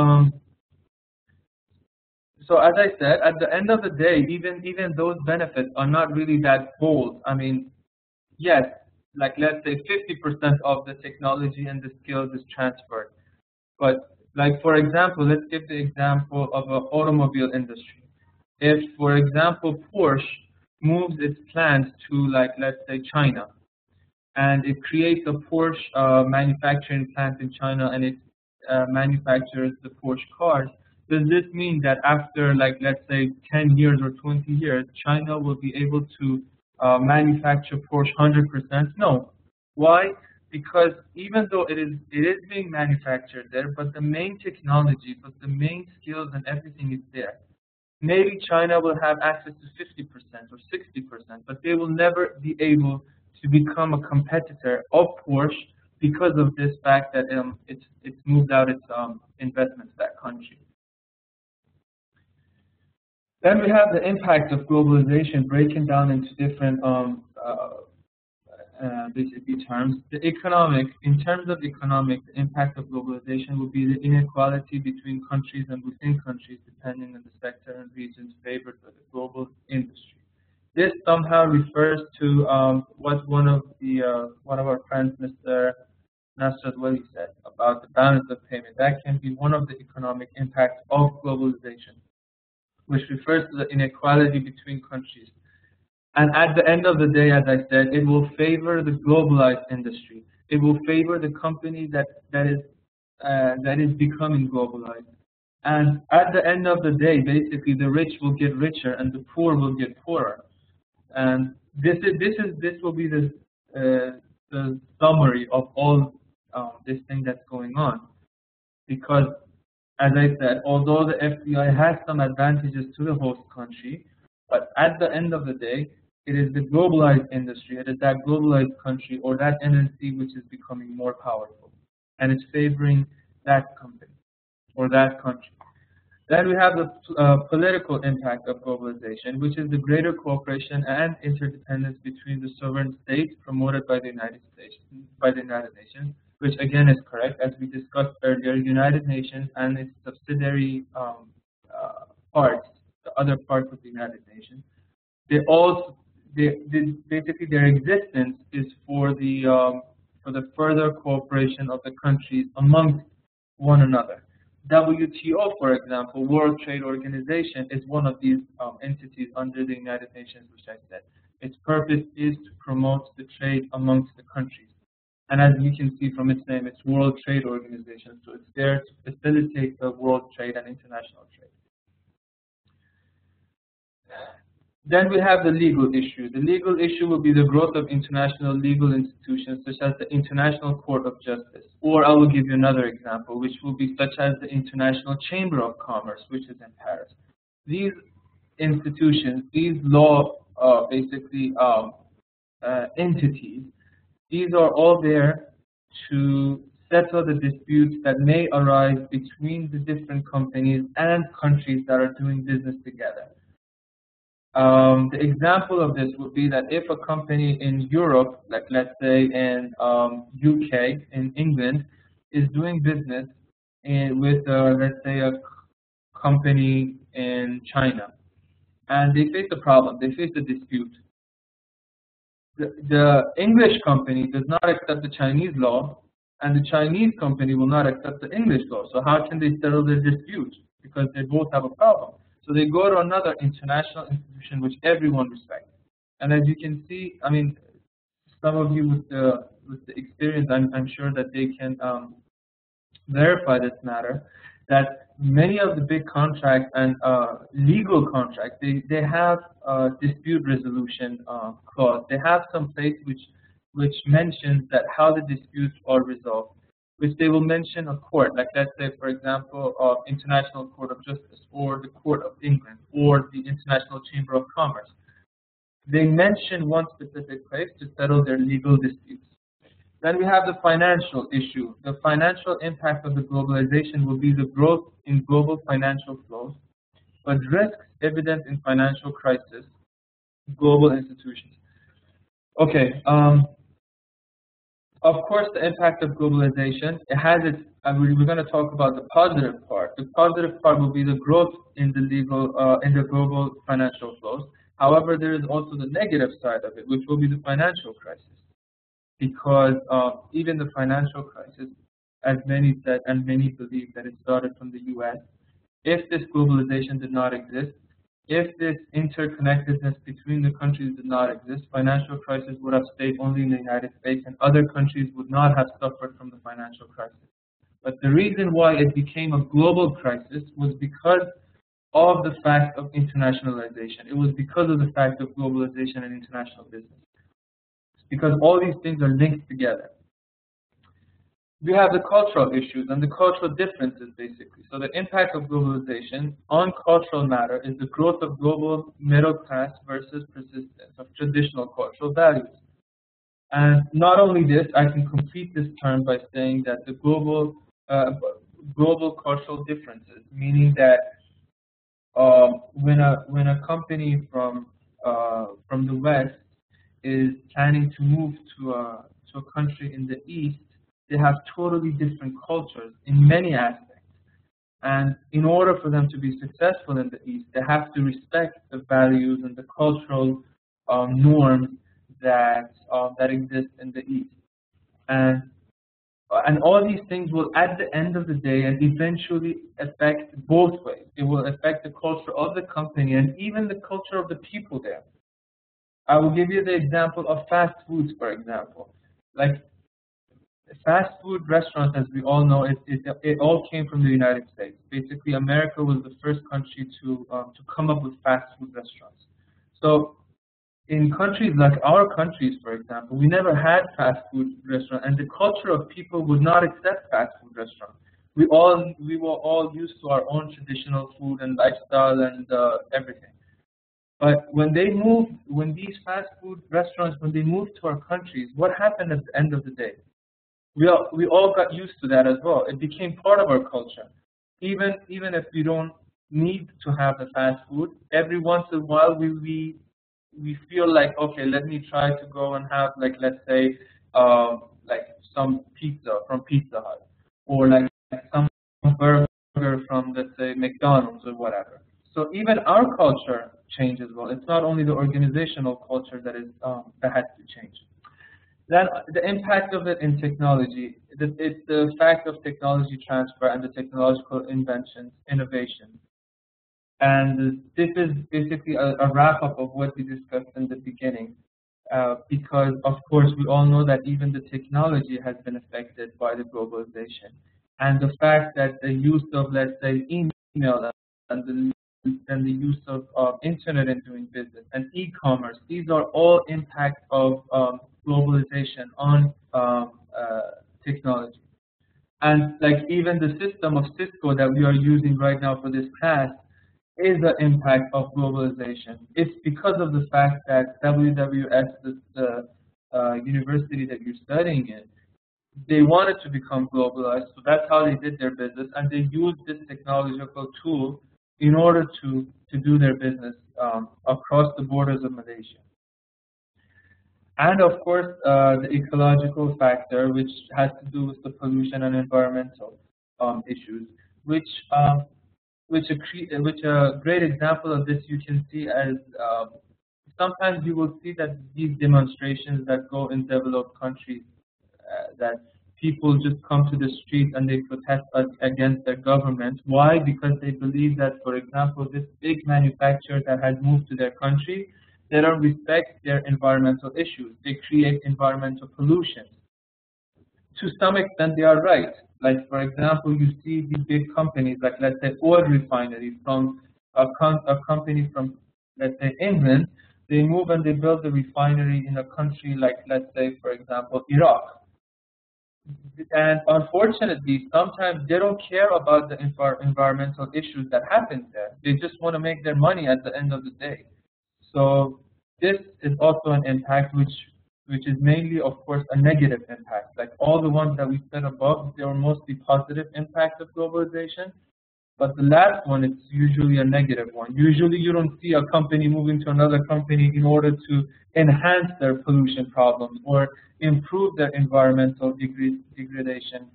so as I said, at the end of the day, even those benefits are not really that bold. I mean, yes, like let's say 50% of the technology and the skills is transferred. But like, for example, let's give the example of an automobile industry. If, for example, Porsche moves its plant to, like, let's say China, and it creates a Porsche manufacturing plant in China, and it manufactures the Porsche cars, does this mean that after, like, let's say 10 years or 20 years, China will be able to manufacture Porsche 100%? No. Why? Because even though it is being manufactured there, but the main technology, but the main skills and everything is there. Maybe China will have access to 50% or 60%, but they will never be able to become a competitor of Porsche because of this fact that it's moved out its investments to that country. Then we have the impact of globalization breaking down into different basically terms. In terms of economic, the impact of globalization will be the inequality between countries and within countries, depending on the sector and regions favored by the global industry. This somehow refers to what one of our friends, Mr. Nasrat Wali, said about the balance of payment. That can be one of the economic impacts of globalization, which refers to the inequality between countries. And at the end of the day, as I said, it will favor the globalized industry. It will favor the company that is becoming globalized. And at the end of the day, basically, the rich will get richer and the poor will get poorer. And this will be the summary of all this thing that's going on. Because, as I said, although the FDI has some advantages to the host country, but at the end of the day, it is the globalized industry, it is that globalized country or that MNC which is becoming more powerful. And it's favoring that company or that country. Then we have the political impact of globalization, which is the greater cooperation and interdependence between the sovereign states promoted by the United Nations, which again is correct. As we discussed earlier, United Nations and its subsidiary parts, the other parts of the United Nations, basically their existence is for the further cooperation of the countries amongst one another. WTO, for example, World Trade Organization, is one of these entities under the United Nations, which I said. Its purpose is to promote the trade amongst the countries. And as you can see from its name, it's World Trade Organization, so it's there to facilitate the world trade and international trade. Then we have the legal issue. The legal issue will be the growth of international legal institutions, such as the International Court of Justice. Or I will give you another example, which will be such as the International Chamber of Commerce, which is in Paris. These institutions, these law, entities, these are all there to settle the disputes that may arise between the different companies and countries that are doing business together. The example of this would be that if a company in Europe, like let's say in UK, in England, is doing business with, let's say, a company in China, and they face a problem, they face a dispute. The English company does not accept the Chinese law, and the Chinese company will not accept the English law. So how can they settle their dispute? Because they both have a problem. So they go to another international institution which everyone respects. And as you can see, I mean, some of you with the experience, I'm sure that they can verify this matter, that many of the big contracts and legal contracts, they have dispute resolution clause. They have some place which mentions that how the disputes are resolved, which they will mention a court, like let's say, for example, International Court of Justice, or the Court of England, or the International Chamber of Commerce. They mention one specific place to settle their legal disputes. Then we have the financial issue. The financial impact of the globalization will be the growth in global financial flows, but risks evident in financial crisis, global institutions. Okay, of course, the impact of globalization, it has its, we're going to talk about the positive part. The positive part will be the growth in the global financial flows. However, there is also the negative side of it, which will be the financial crisis. Because even the financial crisis, as many said, and many believe that it started from the US, if this globalization did not exist, if this interconnectedness between the countries did not exist, financial crisis would have stayed only in the United States, and other countries would not have suffered from the financial crisis. But the reason why it became a global crisis was because of the fact of internationalization. It was because of the fact of globalization and international business. Because all these things are linked together. We have the cultural issues and the cultural differences, basically. So the impact of globalization on cultural matter is the growth of global middle class versus persistence of traditional cultural values. And not only this, I can complete this term by saying that the global cultural differences, meaning that when a company from the West is planning to move to a country in the East, they have totally different cultures in many aspects. And in order for them to be successful in the East, they have to respect the values and the cultural norms that exist in the East. And all these things will, at the end of the day, and eventually affect both ways. It will affect the culture of the company and even the culture of the people there. I will give you the example of fast foods, for example. Like fast food restaurants, as we all know, it all came from the United States. Basically, America was the first country to come up with fast food restaurants. So in countries like our countries, for example, we never had fast food restaurants, and the culture of people would not accept fast food restaurants. We were all used to our own traditional food and lifestyle and everything. But when these fast food restaurants, when they moved to our countries, what happened at the end of the day? We all got used to that as well. It became part of our culture. Even if we don't need to have the fast food, every once in a while we feel like, okay, let me try to go and have, like, let's say like some pizza from Pizza Hut, or like some burger from, let's say, McDonald's or whatever. So even our culture changes as well. It's not only the organizational culture that has to change. Then the impact of it in technology, it's the fact of technology transfer and the technological inventions, innovation. And this is basically a wrap-up of what we discussed in the beginning, because, of course, we all know that even the technology has been affected by the globalization. And the fact that the use of, let's say, email and the use of internet in doing business and e-commerce, these are all impacts of globalization on technology. And like even the system of Cisco that we are using right now for this class is an impact of globalization. It's because of the fact that WWS, the university that you're studying in, they wanted to become globalized, so that's how they did their business, and they used this technological tool in order to do their business across the borders of Malaysia. And of course, the ecological factor, which has to do with the pollution and environmental issues, which a great example of this you can see as sometimes you will see that these demonstrations that go in developed countries, that people just come to the street and they protest against their government. Why? Because they believe that, for example, this big manufacturer that has moved to their country, they don't respect their environmental issues. They create environmental pollution. To some extent, they are right. Like for example, you see these big companies, like let's say oil refineries from a company from let's say England, they move and they build a refinery in a country like let's say for example Iraq. And unfortunately, sometimes they don't care about the environmental issues that happen there. They just want to make their money at the end of the day. So this is also an impact which is mainly, of course, a negative impact. Like all the ones that we said above, they are mostly positive impact of globalization. But the last one is usually a negative one. Usually you don't see a company moving to another company in order to enhance their pollution problems or improve their environmental degradation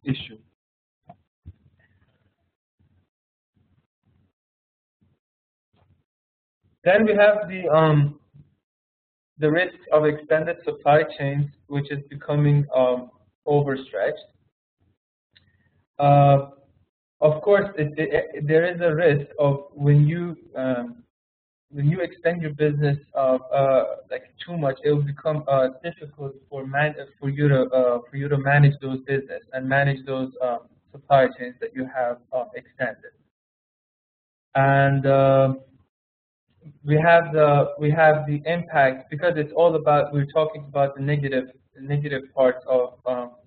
issue. Then we have the risk of extended supply chains, which is becoming overstretched. Of course, there is a risk of when you extend your business like too much, it will become difficult for you to manage those business and manage those supply chains that you have extended. And we have the impact because it's all about we're talking about the negative parts of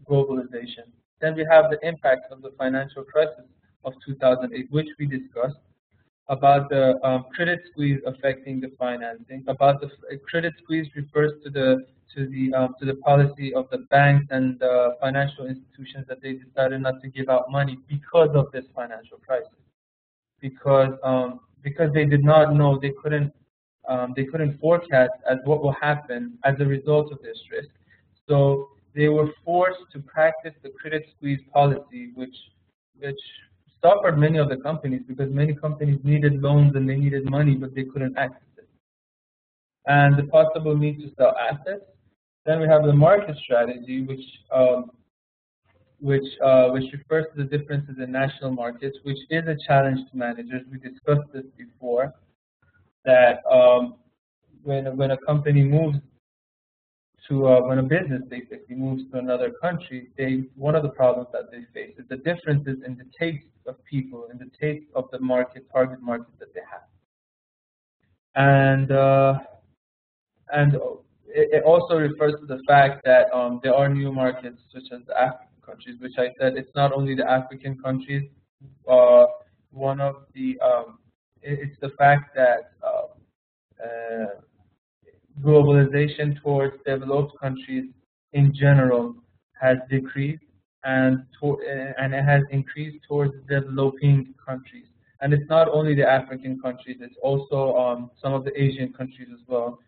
globalization. Then we have the impact of the financial crisis of 2008, which we discussed, about the credit squeeze affecting the financing. About the credit squeeze refers to the policy of the banks and the financial institutions that they decided not to give out money because of this financial crisis. Because they did not know, they couldn't forecast as what will happen as a result of this risk. So they were forced to practice the credit squeeze policy, which suffered many of the companies because many companies needed loans and they needed money, but they couldn't access it. And the possible need to sell assets. Then we have the market strategy, which refers to the differences in national markets, which is a challenge to managers. We discussed this before, that when a company moves to when a business basically moves to another country, one of the problems that they face is the differences in the taste of people, in the taste of the target market that they have, and it also refers to the fact that there are new markets such as the African countries, which I said it's not only the African countries. One of the it's the fact that globalization towards developed countries in general has decreased, and it has increased towards developing countries. And it's not only the African countries; it's also some of the Asian countries as well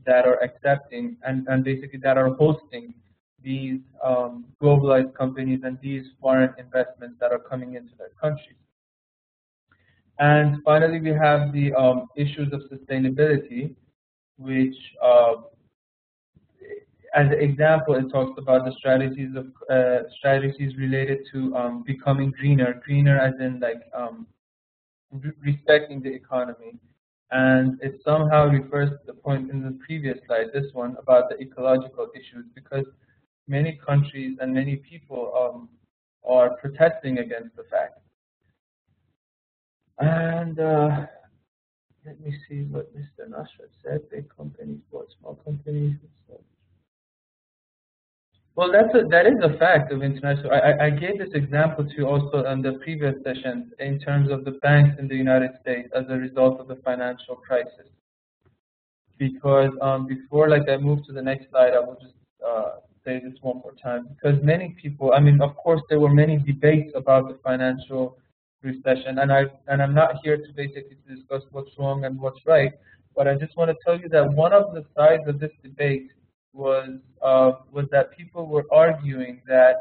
that are accepting and basically that are hosting these globalized companies and these foreign investments that are coming into their countries. And finally, we have the issues of sustainability, which, as an example, it talks about the strategies related to becoming greener as in like respecting the economy. And it somehow refers to the point in the previous slide, this one, about the ecological issues, because many countries and many people are protesting against the fact. And let me see what Mr. Nasrat said. Big companies bought small companies. Well, that is a fact of international. I gave this example to you also in the previous sessions in terms of the banks in the United States as a result of the financial crisis. Because before, like I move to the next slide, I will just say this one more time. Because many people, I mean, of course, there were many debates about the financial recession, and I'm not here to basically discuss what's wrong and what's right, but I just want to tell you that one of the sides of this debate was that people were arguing that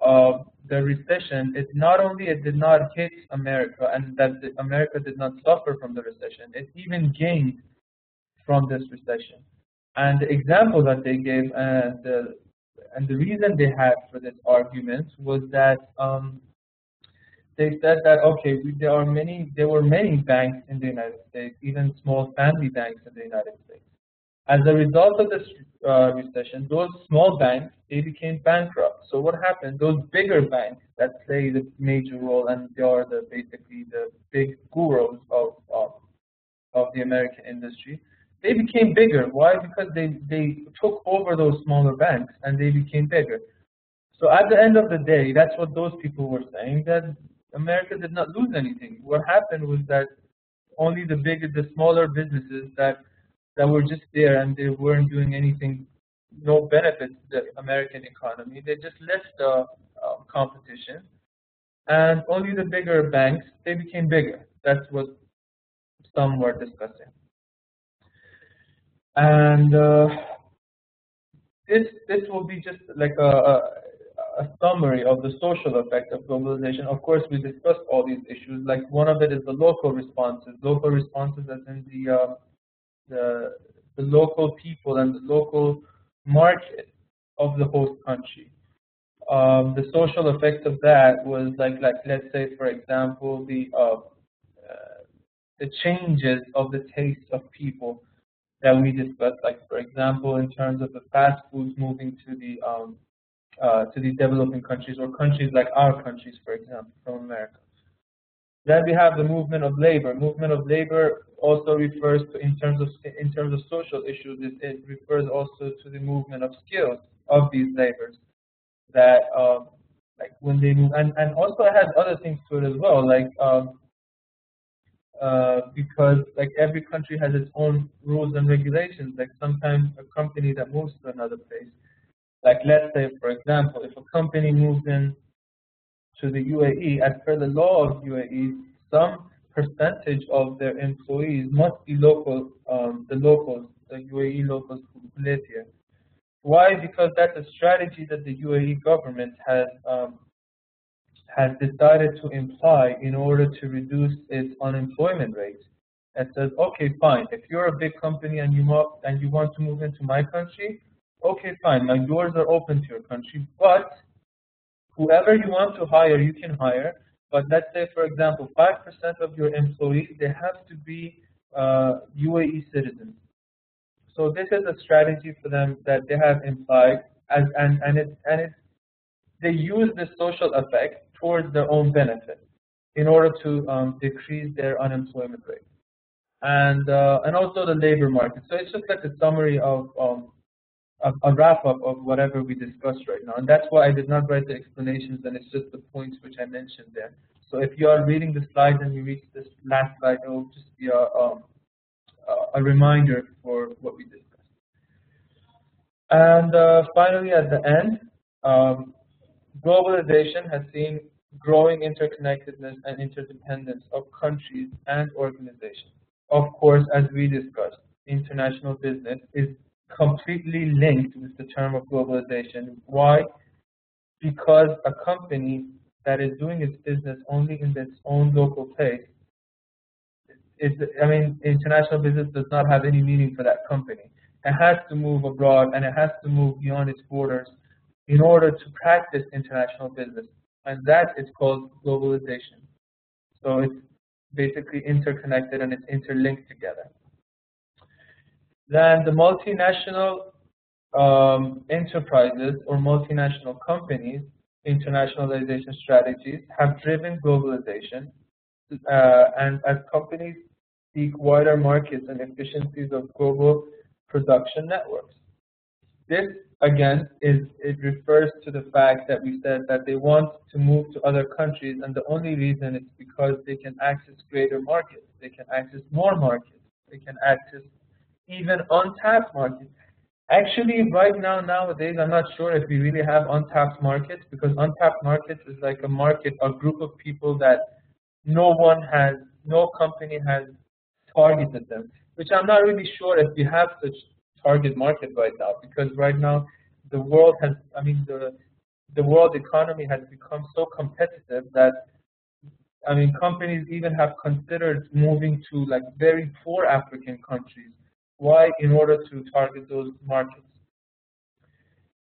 the recession is not only it did not hit America and that America did not suffer from the recession, it even gained from this recession. And the example that they gave and the reason they had for this argument was that they said that okay, there were many banks in the United States, even small family banks in the United States, As a result of this recession, those small banks, they became bankrupt. So what happened? Those bigger banks that play the major role, and they are basically the big gurus of the American industry, they became bigger. Why? Because they took over those smaller banks and they became bigger. So at the end of the day, that's what those people were saying, that America did not lose anything. What happened was that only the smaller businesses that were just there and they weren't doing anything, no benefits to the American economy. They just left the competition, and only the bigger banks, they became bigger. That's what some were discussing. And this will be just like a summary of the social effect of globalization. Of course, we discussed all these issues. Like one of it is the local responses. Local responses, as in the local people and the local market of the host country. The social effects of that was like let's say, for example, the changes of the taste of people that we discussed. Like for example, in terms of the fast foods moving to the developing countries, or countries like our countries, for example, from America. Then we have the movement of labor. Movement of labor also refers to, in terms of social issues, it refers also to the movement of skills of these laborers. That like when they move, and also it has other things to it as well, like because like every country has its own rules and regulations. Like sometimes a company that moves to another place, like let's say, for example, if a company moves in to the UAE, as per the law of UAE, some percentage of their employees must be local, the UAE locals who live here. Why? Because that's a strategy that the UAE government has decided to imply in order to reduce its unemployment rate. It says, okay, fine, if you're a big company and you want to move into my country, okay, fine, my doors are open to your country, but whoever you want to hire, you can hire. But let's say, for example, 5% of your employees, they have to be UAE citizens. So this is a strategy for them that they have implied, they use the social effect towards their own benefit in order to decrease their unemployment rate, and also the labor market. So it's just like a summary of a wrap-up of whatever we discussed right now. And that's why I did not write the explanations, and it's just the points which I mentioned there. So if you are reading the slides and you reach this last slide, it will just be a reminder for what we discussed. And finally, at the end, globalization has seen growing interconnectedness and interdependence of countries and organizations. Of course, as we discussed, international business is completely linked with the term of globalization. Why? Because a company that is doing its business only in its own local place, international business does not have any meaning for that company. It has to move abroad and it has to move beyond its borders in order to practice international business. And that is called globalization. So it's basically interconnected and it's interlinked together. Then the multinational enterprises or multinational companies, internationalization strategies have driven globalization, and as companies seek wider markets and efficiencies of global production networks. This, again, it refers to the fact that we said that they want to move to other countries, and the only reason is because they can access greater markets, they can access more markets, they can access even untapped markets. Actually, right now, nowadays, I'm not sure if we really have untapped markets, because untapped markets is like a market, a group of people that no company has targeted them, which I'm not really sure if we have such target market right now, because right now the world has, the world economy has become so competitive that, companies even have considered moving to like very poor African countries. Why? In order to target those markets.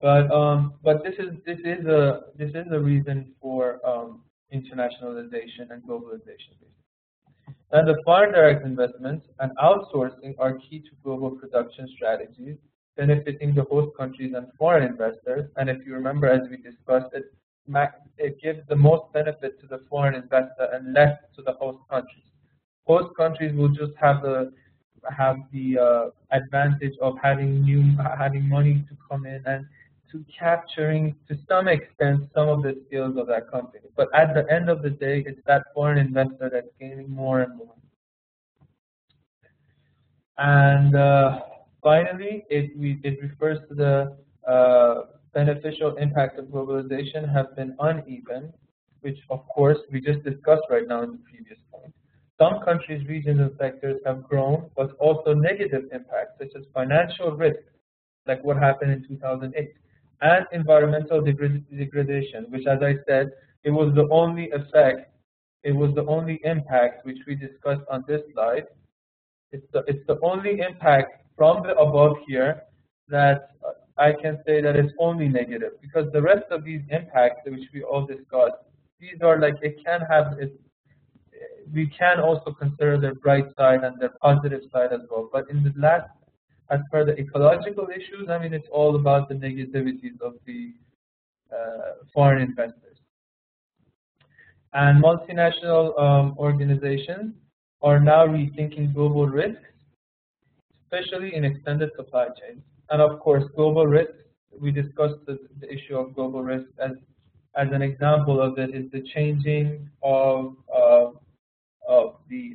But this is a reason for internationalization and globalization. And the foreign direct investments and outsourcing are key to global production strategies, benefiting the host countries and foreign investors. And if you remember, as we discussed, it gives the most benefit to the foreign investor and less to the host countries. Host countries will just have the advantage of having money to come in and to capturing to some extent some of the skills of that company. But at the end of the day, it's that foreign investor that's gaining more and more. And finally, it refers to the beneficial impact of globalization have been uneven, which of course we just discussed right now in the previous point. Some countries, regions, and sectors have grown, but also negative impacts, such as financial risk, like what happened in 2008, and environmental degradation, which, as I said, it was the only effect, it was the only impact which we discussed on this slide. It's the only impact from the above here that I can say that it's only negative, because the rest of these impacts, which we all discussed, these are like, it can have we can also consider their bright side and their positive side as well. But in the last, as per the ecological issues, I mean, it's all about the negativities of the foreign investors. And multinational organizations are now rethinking global risks, especially in extended supply chains. And of course, global risks, we discussed the issue of global risks as an example of it is the changing of the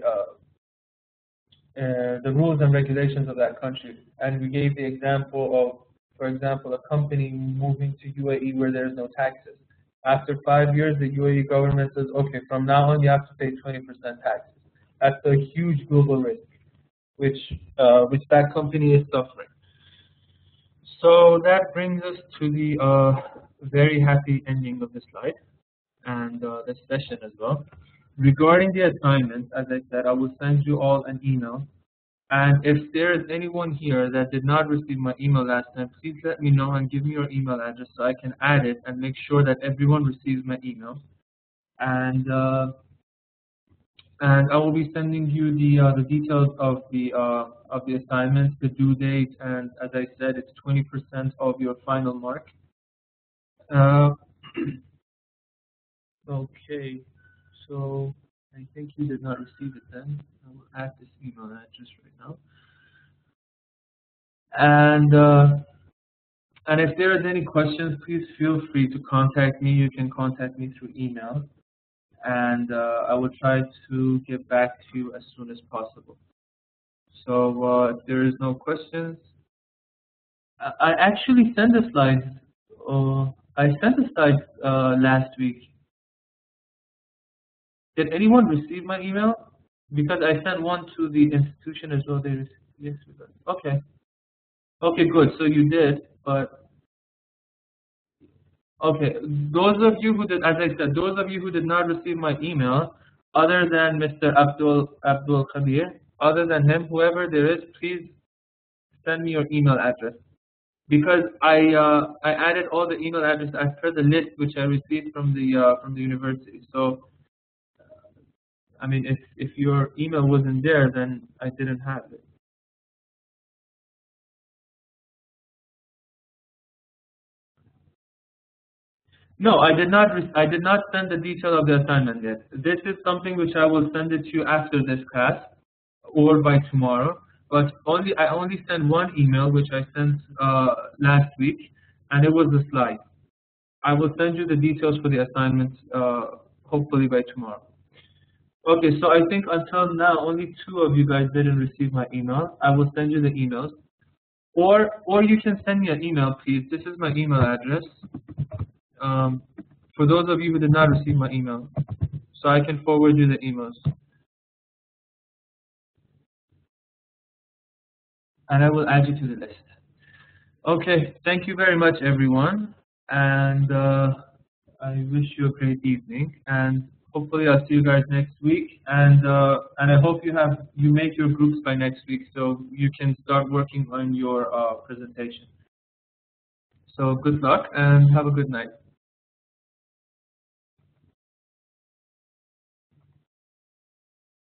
rules and regulations of that country. And we gave the example of, for example, a company moving to UAE where there's no taxes. After 5 years, the UAE government says, okay, from now on you have to pay 20% taxes. That's a huge global risk, which that company is suffering. So that brings us to the very happy ending of the slide and the session as well. Regarding the assignments, as I said, I will send you all an email. And if there is anyone here that did not receive my email last time, please let me know and give me your email address so I can add it and make sure that everyone receives my email. And I will be sending you the details of the assignments, the due date, and as I said, it's 20% of your final mark. Okay. So I think you did not receive it then. I will add this email address right now. And if there is any questions, please feel free to contact me. You can contact me through email, and I will try to get back to you as soon as possible. So if there is no questions, I actually sent the slides. I sent the slides last week. Did anyone receive my email? Because I sent one to the institution as well. They received. Yes, we got it. Okay. Okay, good. So you did, but okay. Those of you who did, as I said, those of you who did not receive my email, other than Mr. Abdul Khabir, other than him, whoever there is, please send me your email address. Because I added all the email addresses as per the list which I received from the university. So I mean, if your email wasn't there, then I didn't have it. No, I did not. I did not send the detail of the assignment yet. This is something which I will send it to you after this class or by tomorrow. But I only sent one email which I sent last week, and it was a slide. I will send you the details for the assignments hopefully by tomorrow. Okay, so I think until now only 2 of you guys didn't receive my email. I will send you the emails, or you can send me an email, please. This is my email address. For those of you who did not receive my email, so I can forward you the emails, and I will add you to the list. Okay, thank you very much, everyone, and I wish you a great evening. And hopefully I'll see you guys next week, and I hope you make your groups by next week so you can start working on your presentation. So good luck and have a good night.